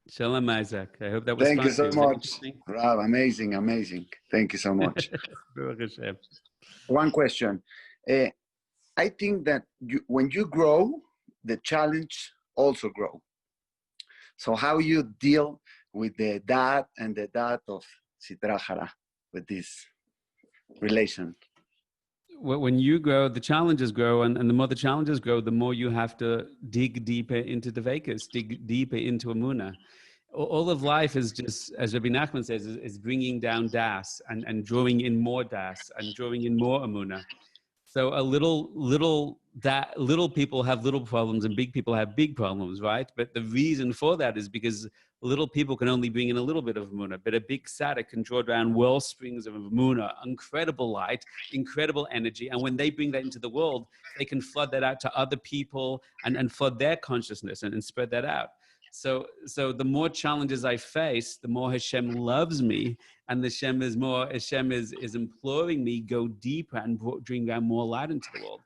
Shalom, Isaac. I hope that was Thank fun you so for much, Rav. Amazing. Thank you so much. One question. I think that when you grow, the challenge also grow. So how you deal with the dad and the dad of Sitra Hara with this relation? When you grow, the challenges grow, and the more the challenges grow, the more you have to dig deeper into the Vekas, dig deeper into Emunah. All of life is just, as Rebbe Nachman says, is bringing down das and drawing in more das and drawing in more Emunah. So little people have little problems and big people have big problems, right? But the reason for that is because little people can only bring in a little bit of Emunah, but a big tzaddik can draw down well springs of Emunah, incredible light, incredible energy. And when they bring that into the world, they can flood that out to other people and flood their consciousness and spread that out. So the more challenges I face, the more Hashem loves me, and Hashem is imploring me go deeper and bring down more light into the world.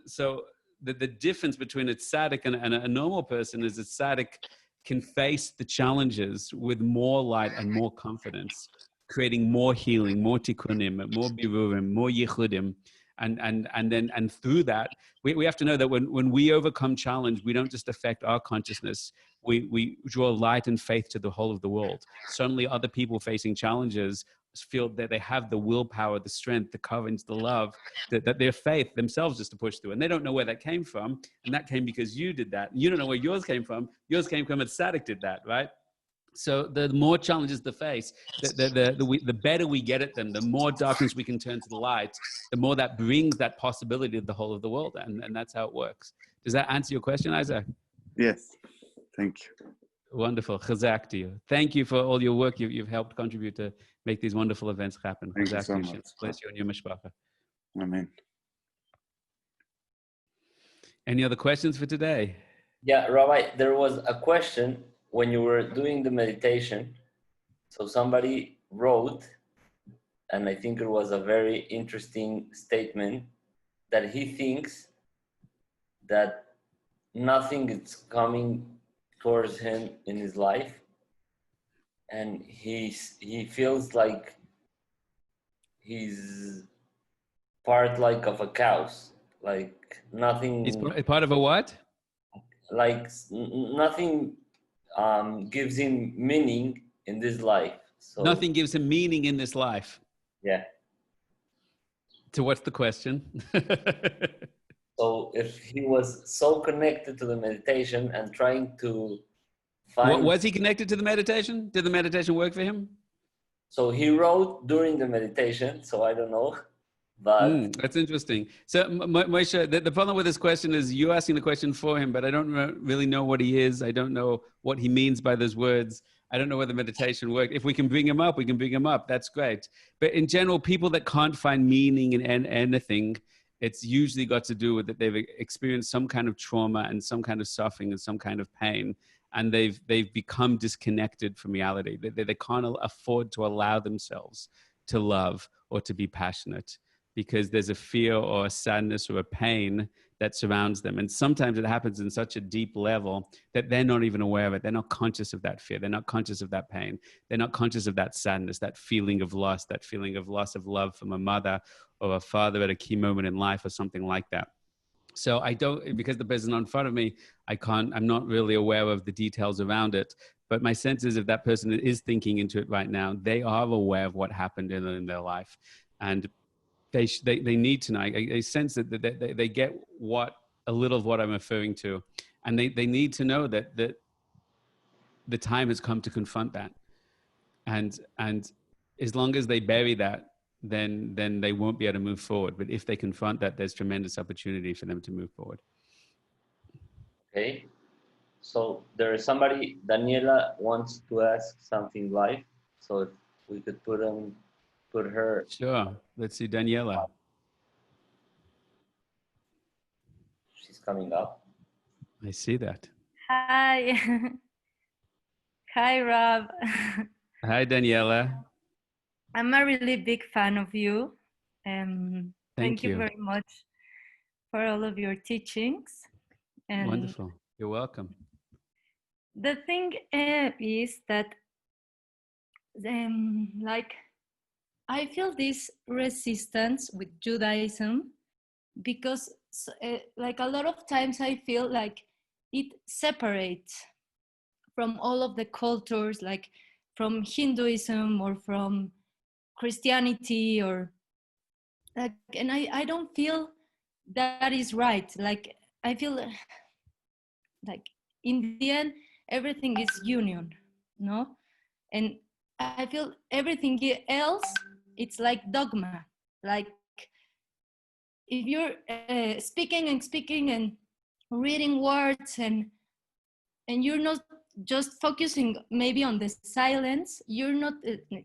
So the difference between a tzaddik and a normal person is a tzaddik can face the challenges with more light and more confidence, creating more healing, more tikkunim, more birurim, more yichudim. And through that, we have to know that when we overcome challenge, we don't just affect our consciousness. We draw light and faith to the whole of the world. Certainly other people facing challenges feel that they have the willpower, the strength, the courage, the love, that their faith themselves just to push through. And they don't know where that came from. And that came because you did that. You don't know where yours came from. Yours came from Tzaddik did that, right? So the more challenges to face, the better we get at them, the more darkness we can turn to the light, the more that brings that possibility to the whole of the world. And that's how it works. Does that answer your question, Isaac? Yes. Thank you. Wonderful. Chazak to you. Thank you for all your work. You've helped contribute to make these wonderful events happen. Thank you Chazak so to you. much. Bless you and your mishpacha. Amen. Any other questions for today? Yeah, Rabbi, there was a question when you were doing the meditation. So somebody wrote, and I think it was a very interesting statement, that he thinks that nothing is coming towards him in his life, and he feels like he's part like of a chaos, like nothing. It's part of a what? Like nothing gives him meaning in this life. So Nothing gives him meaning in this life. yeah. So what's the question? So if he was so connected to the meditation and trying to find... Was he connected to the meditation? Did the meditation work for him? So he wrote during the meditation, so I don't know, but... That's interesting. So Moshe, the problem with this question is you asking the question for him, but I don't really know what he is. I don't know what he means by those words. I don't know whether meditation worked. If we can bring him up, we can bring him up. That's great. But in general, people that can't find meaning in anything, it's usually got to do with that they've experienced some kind of trauma and some kind of suffering and some kind of pain, and they've become disconnected from reality. They can't afford to allow themselves to love or to be passionate because there's a fear or a sadness or a pain that surrounds them. And sometimes it happens in such a deep level that they're not even aware of it. They're not conscious of that fear. They're not conscious of that pain. They're not conscious of that sadness, that feeling of loss, that feeling of loss of love from a mother or a father at a key moment in life or something like that. So I don't, because the person in front of me, I'm not really aware of the details around it. But my sense is if that person is thinking into it right now, they are aware of what happened in their life. And they need to know. I sense that they get a little of what I'm referring to. And they need to know that the time has come to confront that. And as long as they bury that, then they won't be able to move forward. But if they confront that, there's tremendous opportunity for them to move forward. Okay. So there is somebody, Daniela wants to ask something live. So if we could put her. Sure. Let's see, Daniela. She's coming up. I see that. Hi. Hi, Rob. Hi, Daniela. I'm a really big fan of you. Thank you very much for all of your teachings. And wonderful. You're welcome. The thing is that like I feel this resistance with Judaism because like a lot of times I feel like it separates from all of the cultures, like from Hinduism or from Christianity or like, and I don't feel that is right. Like I feel like in the end everything is union, no? And I feel everything else it's like dogma. Like if you're speaking and reading words and you're not just focusing maybe on the silence, you're not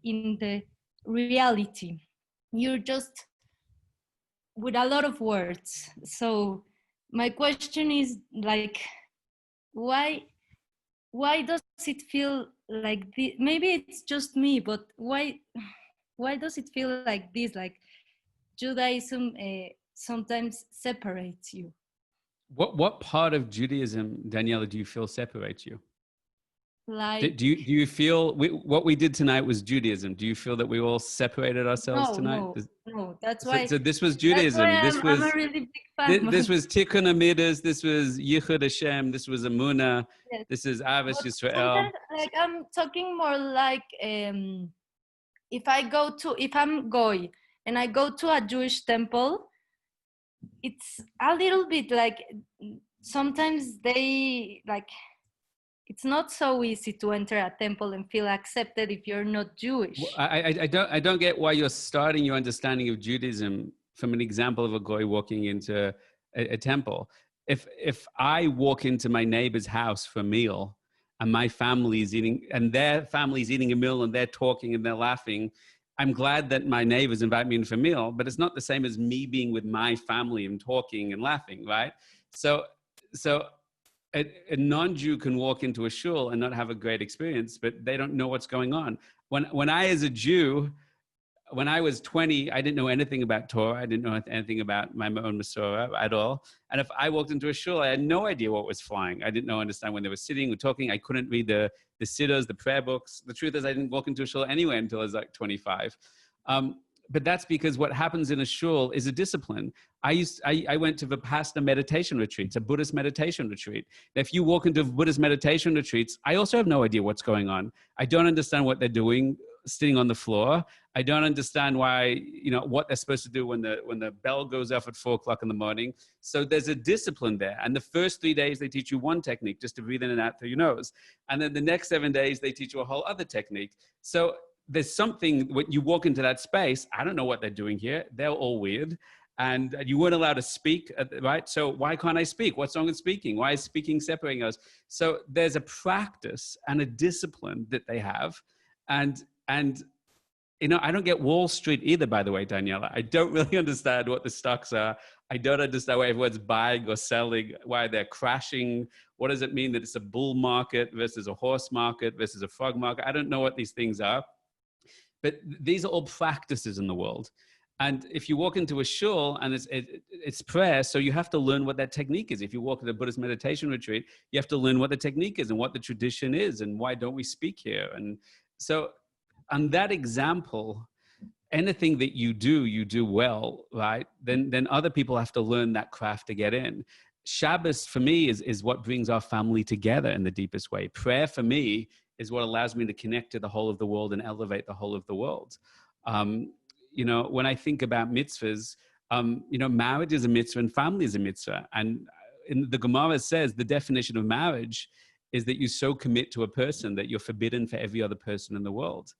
in the reality. You're just with a lot of words. So my question is like, why does it feel like this? Maybe it's just me, but why does it feel like this? Like Judaism sometimes separates you. What part of Judaism, Daniela, do you feel separates you? Like, Do you feel what we did tonight was Judaism? Do you feel that we all separated ourselves tonight? No. That's So, why. so this was That's why Judaism. This I'm was a really big fan. this was Tikkun Amidas. This was Yichud Hashem. This was Emunah. Yes. This is Avos But Yisrael. sometimes, like, I'm talking more like if I'm Goy and I go to a Jewish temple, it's a little bit like sometimes they like it's not so easy to enter a temple and feel accepted if you're not Jewish. I don't get why you're starting your understanding of Judaism from an example of a goy walking into a temple. If I walk into my neighbor's house for a meal and my family is eating and their family is eating a meal and they're talking and they're laughing, I'm glad that my neighbors invite me in for a meal, but it's not the same as me being with my family and talking and laughing, right? So a non-Jew can walk into a shul and not have a great experience, but they don't know what's going on. When I, as a Jew, when I was 20, I didn't know anything about Torah. I didn't know anything about my own Masorah at all. And if I walked into a shul, I had no idea what was flying. I didn't understand when they were sitting or talking. I couldn't read the siddhas, the prayer books. The truth is I didn't walk into a shul anyway until I was like 25. But that's because what happens in a shul is a discipline. I went to Vipassana meditation retreats, a Buddhist meditation retreat. If you walk into Buddhist meditation retreats, I also have no idea what's going on. I don't understand what they're doing sitting on the floor. I don't understand why, what they're supposed to do when the bell goes off at 4 o'clock in the morning. So there's a discipline there. And the first 3 days, they teach you one technique, just to breathe in and out through your nose. And then the next 7 days, they teach you a whole other technique. So there's something when you walk into that space, I don't know what they're doing here. They're all weird. And you weren't allowed to speak, right? So why can't I speak? What's wrong with speaking? Why is speaking separating us? So there's a practice and a discipline that they have. And I don't get Wall Street either, by the way, Daniela. I don't really understand what the stocks are. I don't understand why everyone's buying or selling, why they're crashing. What does it mean that it's a bull market versus a horse market versus a frog market? I don't know what these things are. But these are all practices in the world. And if you walk into a shul and it's prayer, so you have to learn what that technique is. If you walk at a Buddhist meditation retreat, you have to learn what the technique is and what the tradition is and why don't we speak here. And so on that example, anything that you do well, right? Then other people have to learn that craft to get in. Shabbos for me is what brings our family together in the deepest way. Prayer for me is what allows me to connect to the whole of the world and elevate the whole of the world. When I think about mitzvahs, marriage is a mitzvah and family is a mitzvah. And in the Gemara says the definition of marriage is that you so commit to a person that you're forbidden for every other person in the world.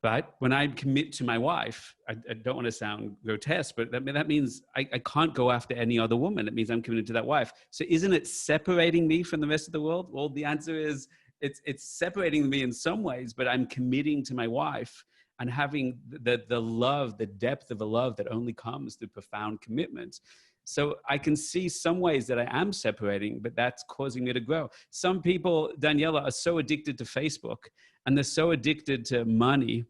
But when I commit to my wife, I don't want to sound grotesque, but that means I can't go after any other woman. It means I'm committed to that wife. So isn't it separating me from the rest of the world? Well, the answer is it's separating me in some ways, but I'm committing to my wife and having the love, the depth of a love that only comes through profound commitment. So I can see some ways that I am separating, but that's causing me to grow. Some people, Daniela, are so addicted to Facebook and they're so addicted to money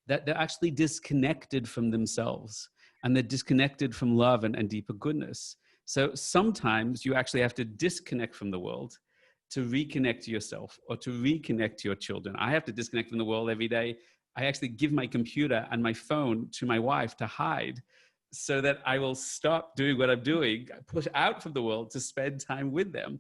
that they're actually disconnected from themselves and they're disconnected from love and deeper goodness. So sometimes you actually have to disconnect from the world to reconnect to yourself or to reconnect to your children. I have to disconnect from the world every day. I actually give my computer and my phone to my wife to hide so that I will stop doing what I'm doing, push out from the world to spend time with them.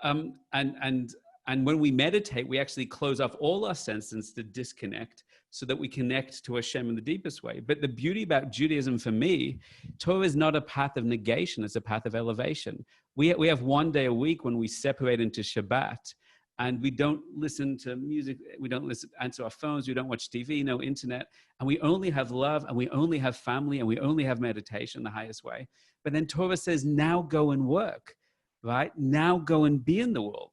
And when we meditate, we actually close off all our senses to disconnect so that we connect to Hashem in the deepest way. But the beauty about Judaism for me, Torah is not a path of negation, it's a path of elevation. We have one day a week when we separate into Shabbat and we don't listen to music, we don't answer our phones, we don't watch TV, no internet, and we only have love and we only have family and we only have meditation the highest way. But then Torah says, now go and work, right? Now go and be in the world.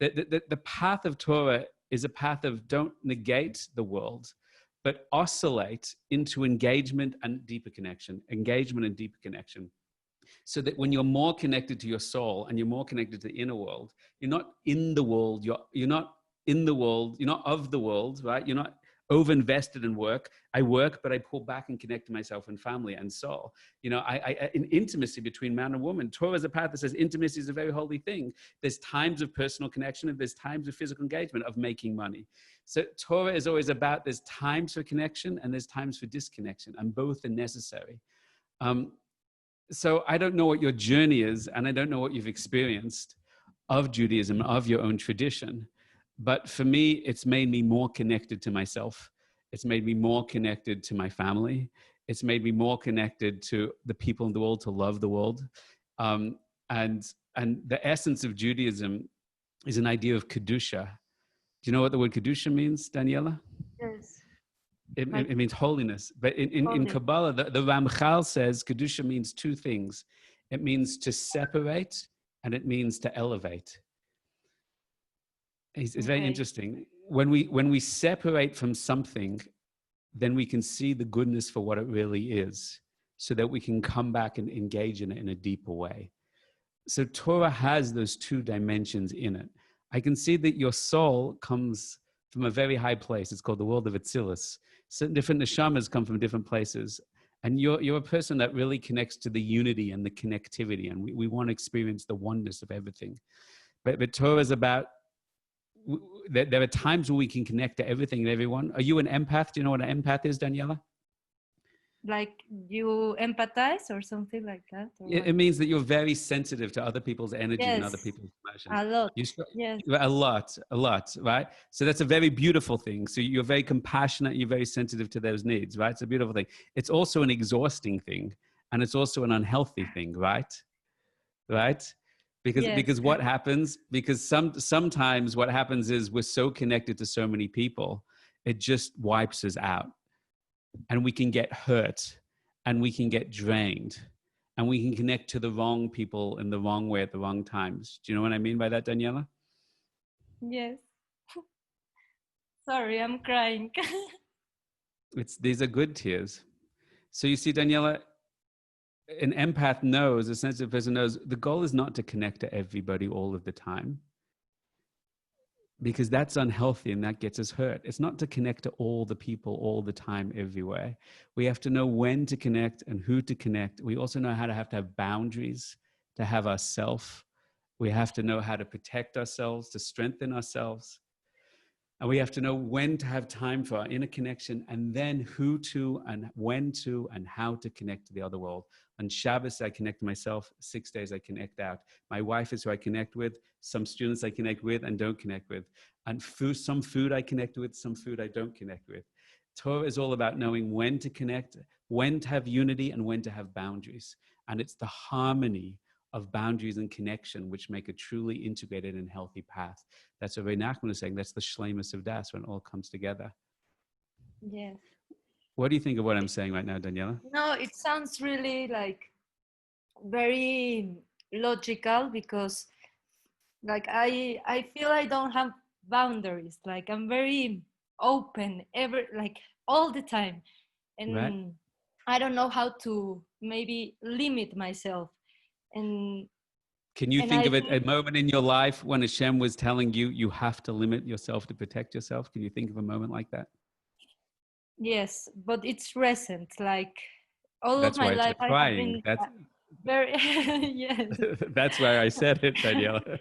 The path of Torah is a path of don't negate the world, but oscillate into engagement and deeper connection, so that when you're more connected to your soul and you're more connected to the inner world, you're not in the world, you're not in the world, you're not of the world, right? You're not over-invested in work. I work, but I pull back and connect to myself and family and soul. You know, in intimacy between man and woman, Torah is a path that says intimacy is a very holy thing. There's times of personal connection and there's times of physical engagement, of making money. So Torah is always about, there's times for connection and there's times for disconnection, and both are necessary. So I don't know what your journey is, and I don't know what you've experienced of Judaism, of your own tradition. But for me, it's made me more connected to myself. It's made me more connected to my family. It's made me more connected to the people in the world, to love the world. And the essence of Judaism is an idea of Kedusha. Do you know what the word Kedusha means, Daniela? Yes. It means holiness. But in Kabbalah, the Ramchal says Kedusha means two things. It means to separate and it means to elevate. It's very interesting. When we separate from something, then we can see the goodness for what it really is, so that we can come back and engage in it in a deeper way. So Torah has those two dimensions in it. I can see that your soul comes from a very high place. It's called the world of Atzilus. Certain different neshamas come from different places. And you're a person that really connects to the unity and the connectivity. And we want to experience the oneness of everything. But Torah is about, there are times where we can connect to everything and everyone. Are you an empath? Do you know what an empath is, Daniela? Like you empathize or something like that? It means that you're very sensitive to other people's energy and other people's emotions. A lot. Yes. A lot, right? So that's a very beautiful thing. So you're very compassionate, you're very sensitive to those needs, right? It's a beautiful thing. It's also an exhausting thing, and it's also an unhealthy thing, right? Right? Because what happens, because sometimes what happens is we're so connected to so many people, it just wipes us out. And we can get hurt and we can get drained and we can connect to the wrong people in the wrong way at the wrong times. Do you know what I mean by that, Daniela? Yes. Sorry, I'm crying. These are good tears. So you see, Daniela, an empath knows, a sensitive person knows, the goal is not to connect to everybody all of the time, because that's unhealthy and that gets us hurt. It's not to connect to all the people all the time, everywhere. We have to know when to connect and who to connect. We also know how to have boundaries, to have ourself. We have to know how to protect ourselves, to strengthen ourselves. And we have to know when to have time for our inner connection, and then who to and when to and how to connect to the other world. On Shabbos, I connect to myself. 6 days, I connect out. My wife is who I connect with. Some students I connect with and don't connect with. And some food I connect with, some food I don't connect with. Torah is all about knowing when to connect, when to have unity, and when to have boundaries. And it's the harmony of boundaries and connection which make a truly integrated and healthy path. That's what Rebbe Nachman is saying. That's the shleimus of das, when it all comes together. Yes. What do you think of what I'm saying right now, Daniela? No, it sounds really like very logical, because like I feel I don't have boundaries. Like I'm very open all the time. And right. I don't know how to maybe limit myself. And can you think of it, a moment in your life when Hashem was telling you, you have to limit yourself to protect yourself? Can you think of a moment like that? Yes, but it's recent. Like all That's of my why life, it's I have been very, yes. That's why I said it, Daniela.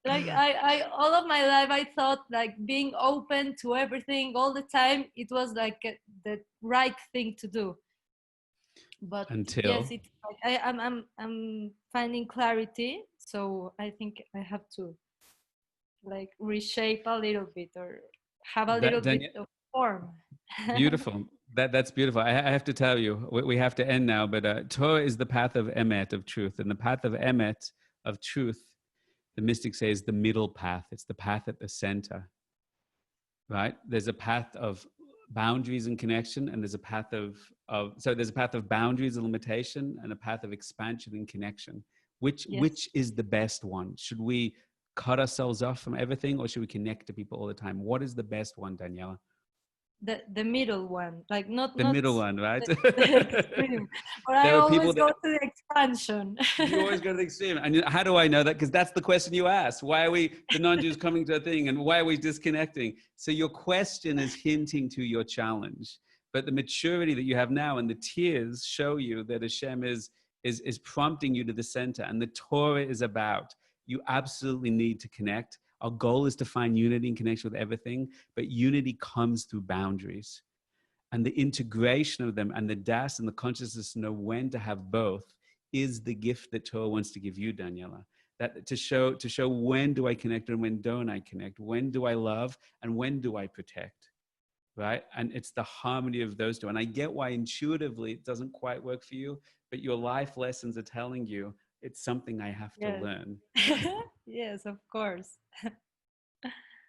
Like I all of my life, I thought like being open to everything all the time, it was like the right thing to do. But until yes, it's like I'm finding clarity, so I think I have to like reshape a little bit, or have a little bit of form. Beautiful. That's beautiful. I have to tell you, we have to end now, but Torah is the path of emet, of truth, and the path of emet, of truth, the mystics say, is the middle path. It's the path at the center, right? There's a path of boundaries and connection, and there's a path there's a path of boundaries and limitation, and a path of expansion and connection. Which is the best one? Should we cut ourselves off from everything, or should we connect to people all the time? What is the best one, Daniela? the middle one, like not The middle one, right? the extreme. But I There are people always go that to the expansion. you always go to the extreme. And how do I know that? Because that's the question you asked. Why are we, the non-Jews, coming to a thing, and why are we disconnecting? So your question is hinting to your challenge. But the maturity that you have now and the tears show you that Hashem is prompting you to the center. And the Torah is about, you absolutely need to connect. Our goal is to find unity and connection with everything, but unity comes through boundaries. And the integration of them and the das and the consciousness to know when to have both is the gift that Torah wants to give you, Daniela. That to show when do I connect and when don't I connect? When do I love and when do I protect? Right? And it's the harmony of those two. And I get why intuitively it doesn't quite work for you, but your life lessons are telling you it's something I have to learn. Yes, of course.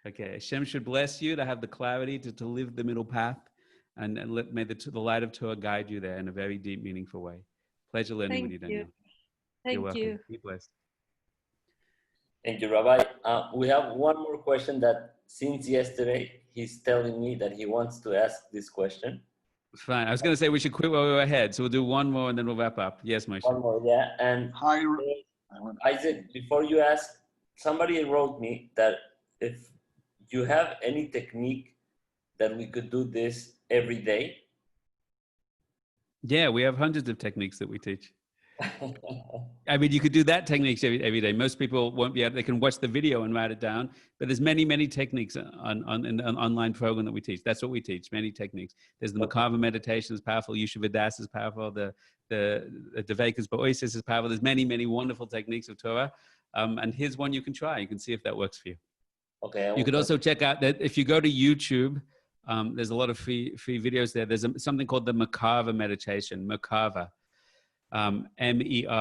Okay, Hashem should bless you to have the clarity to live the middle path, and may the light of Torah guide you there in a very deep, meaningful way. Pleasure learning with you, Daniel. Thank You're welcome. you. Be blessed. Thank you, Rabbi. We have one more question that since yesterday, he's telling me that he wants to ask this question. Fine. I was going to say we should quit while we were ahead. So we'll do one more and then we'll wrap up. Yes, Moshe. One more, yeah. And Hi, Isaac, before you ask, somebody wrote me that if you have any technique that we could do this every day. Yeah, we have hundreds of techniques that we teach. I mean, you could do that techniques every day. Most people won't be able, they can watch the video and write it down, but there's many, many techniques in an online program that we teach. That's what we teach, many techniques. There's the Makava meditation is powerful. Yeshiva Das is powerful. The Devekas Ba'oisis is powerful. There's many, many wonderful techniques of Torah. And here's one you can try. You can see if that works for you. Okay. You could also check out that if you go to YouTube, there's a lot of free videos there. There's something called the Makava meditation, Makava. Merkava.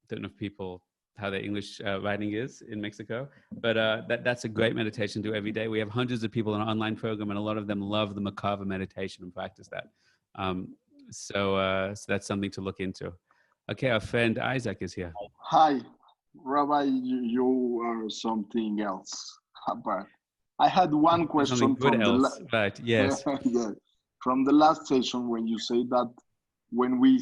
Don't know if people, how their English writing is in Mexico, but that's a great meditation to do every day. We have hundreds of people in our online program, and a lot of them love the Makava meditation and practice that. So that's something to look into. Okay, our friend Isaac is here. Hi, Rabbi, you are something else. But I had one question something good else, right? Yes. Yeah. From the last session, when you say that when we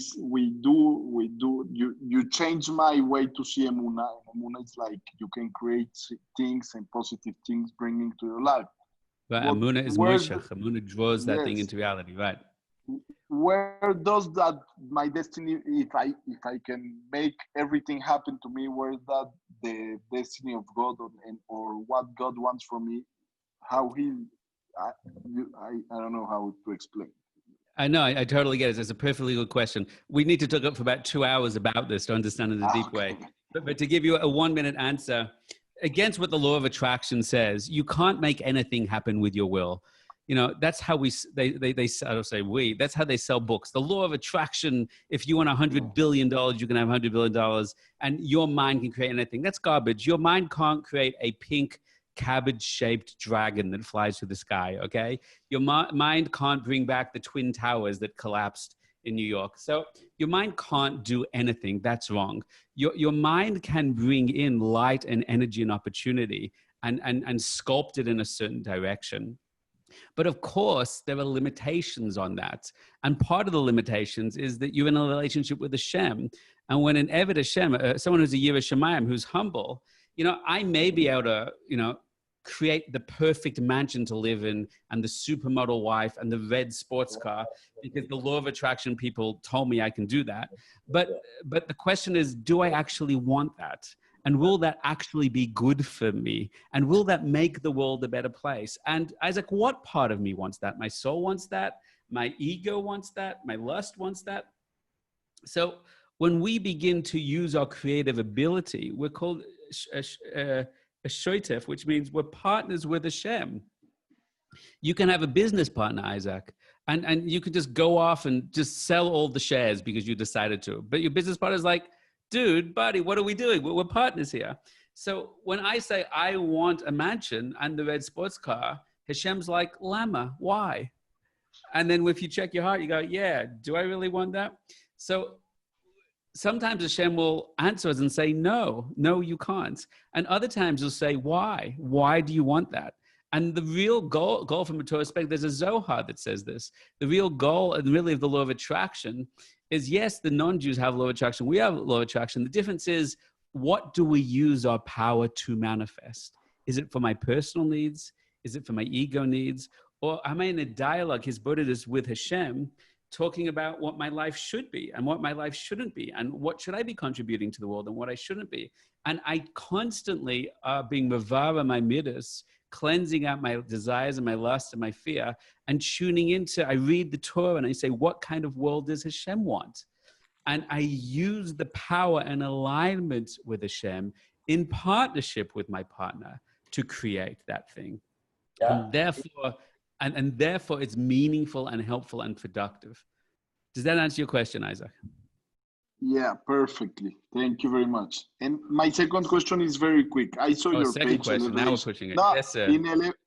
do, you change my way to see Emunah. Emunah is like you can create things and positive things bringing to your life. But Emunah is Moshech. Emunah draws that thing into reality, right? Where does that my destiny? If I can make everything happen to me, where is that the destiny of God or what God wants from me? How he? I don't know how to explain. I know, I totally get it. It's a perfectly good question. We need to talk up for about 2 hours about this to understand in a deep way. But to give you a 1-minute answer, against what the law of attraction says, you can't make anything happen with your will. You know, that's how I don't say we, that's how they sell books. The law of attraction, if you want $100 billion, you can have $100 billion, and your mind can create anything. That's garbage. Your mind can't create a pink cabbage-shaped dragon that flies through the sky, okay? Your mind can't bring back the Twin Towers that collapsed in New York. So your mind can't do anything. That's wrong. Your mind can bring in light and energy and opportunity and sculpt it in a certain direction. But of course, there are limitations on that. And part of the limitations is that you're in a relationship with Hashem. And when an Eved Hashem, someone who's a Yireh Shamayim, who's humble, you know, I may be able to, you know, create the perfect mansion to live in and the supermodel wife and the red sports car because the law of attraction people told me I can do that. But the question is, do I actually want that? And will that actually be good for me? And will that make the world a better place? And Isaac, what part of me wants that? My soul wants that. My ego wants that. My lust wants that. So when we begin to use our creative ability, we're called a shoitef, which means we're partners with Hashem. You can have a business partner, Isaac, and you could just go off and just sell all the shares because you decided to. But your business partner is like, dude, buddy, what are we doing? We're partners here. So when I say I want a mansion and the red sports car, Hashem's like, Lama, why? And then if you check your heart, you go, yeah, do I really want that? So sometimes Hashem will answer us and say, no, you can't. And other times he'll say, why? Why do you want that? And the real goal from a Torah perspective, there's a Zohar that says this. The real goal and really of the law of attraction is, yes, the non-Jews have law of attraction. We have law of attraction. The difference is, what do we use our power to manifest? Is it for my personal needs? Is it for my ego needs? Or am I in a dialogue, his Buddhist, with Hashem, talking about what my life should be and what my life shouldn't be, and what should I be contributing to the world and what I shouldn't be? And I constantly are being mavara my midas, cleansing out my desires and my lust and my fear, and tuning into, I read the Torah and I say, what kind of world does Hashem want? And I use the power and alignment with Hashem in partnership with my partner to create that thing. Yeah. And therefore it's meaningful and helpful and productive. Does that answer your question, Isaac? Yeah, perfectly. Thank you very much. And my second question is very quick. I saw your second page question. elevation. Now we're pushing it. No, Yes, sir.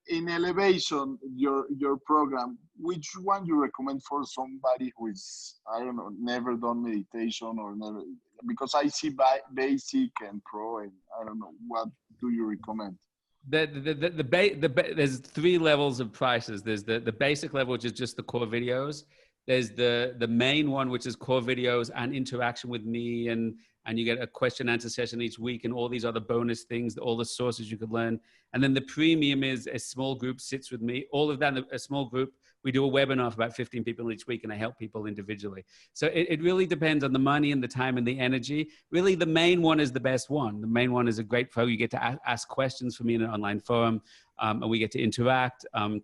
in elevation, your program, which one you recommend for somebody who is, I don't know, never done meditation or never, because I see basic and pro, and I don't know, what do you recommend? There's 3 levels of prices. There's the basic level, which is just the core videos. There's the main one, which is core videos and interaction with me, and you get a question answer session each week and all these other bonus things, all the sources you could learn. And then the premium is a small group sits with me. All of that, a small group. We do a webinar for about 15 people each week, and I help people individually. So it really depends on the money and the time and the energy. Really, the main one is the best one. The main one is a great pro. You get to ask questions for me in an online forum, and we get to interact. And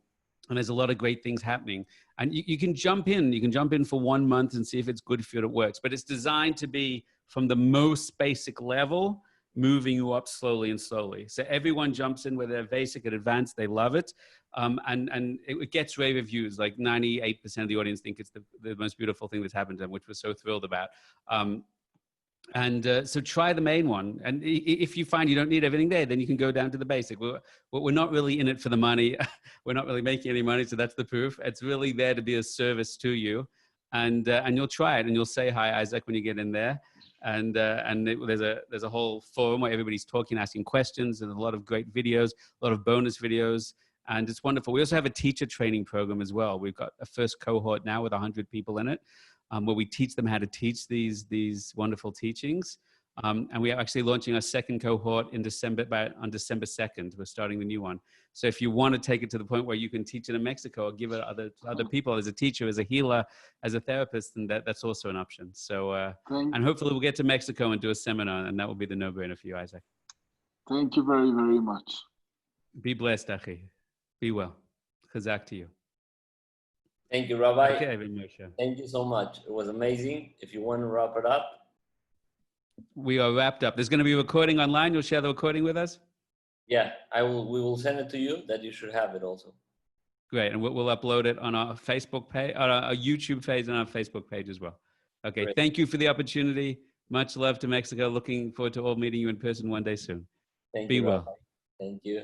there's a lot of great things happening. And you can jump in. You can jump in for 1 month and see if it's good for you, it works. But it's designed to be from the most basic level, moving you up slowly and slowly. So everyone jumps in, whether they're basic or advanced, they love it. And it gets rave reviews. Like 98% of the audience think it's the most beautiful thing that's happened to them, which we're so thrilled about. So try the main one. And if you find you don't need everything there, then you can go down to the basic. We're not really in it for the money. We're not really making any money. So that's the proof. It's really there to be a service to you. And you'll try it, and you'll say hi, Isaac, when you get in there. There's a whole forum where everybody's talking, asking questions, and a lot of great videos, a lot of bonus videos. And it's wonderful. We also have a teacher training program as well. We've got a first cohort now with 100 people in it. Where we teach them how to teach these wonderful teachings. And we are actually launching our second cohort on December 2nd. We're starting the new one. So if you want to take it to the point where you can teach it in Mexico or give it other people as a teacher, as a healer, as a therapist, then that's also an option. So, and hopefully we'll get to Mexico and do a seminar, and that will be the no-brainer for you, Isaac. Thank you very, very much. Be blessed, Achi. Be well. Chazak to you. Thank you, Rabbi. Okay, thank you so much. It was amazing. If you want to wrap it up. We are wrapped up. There's going to be a recording online. You'll share the recording with us? Yeah, we will send it to you, that you should have it also. Great. And we'll upload it on our Facebook page, on our YouTube page, and our Facebook page as well. Okay. Great. Thank you for the opportunity. Much love to Mexico. Looking forward to all meeting you in person one day soon. Thank you. Be well. Rabbi. Thank you.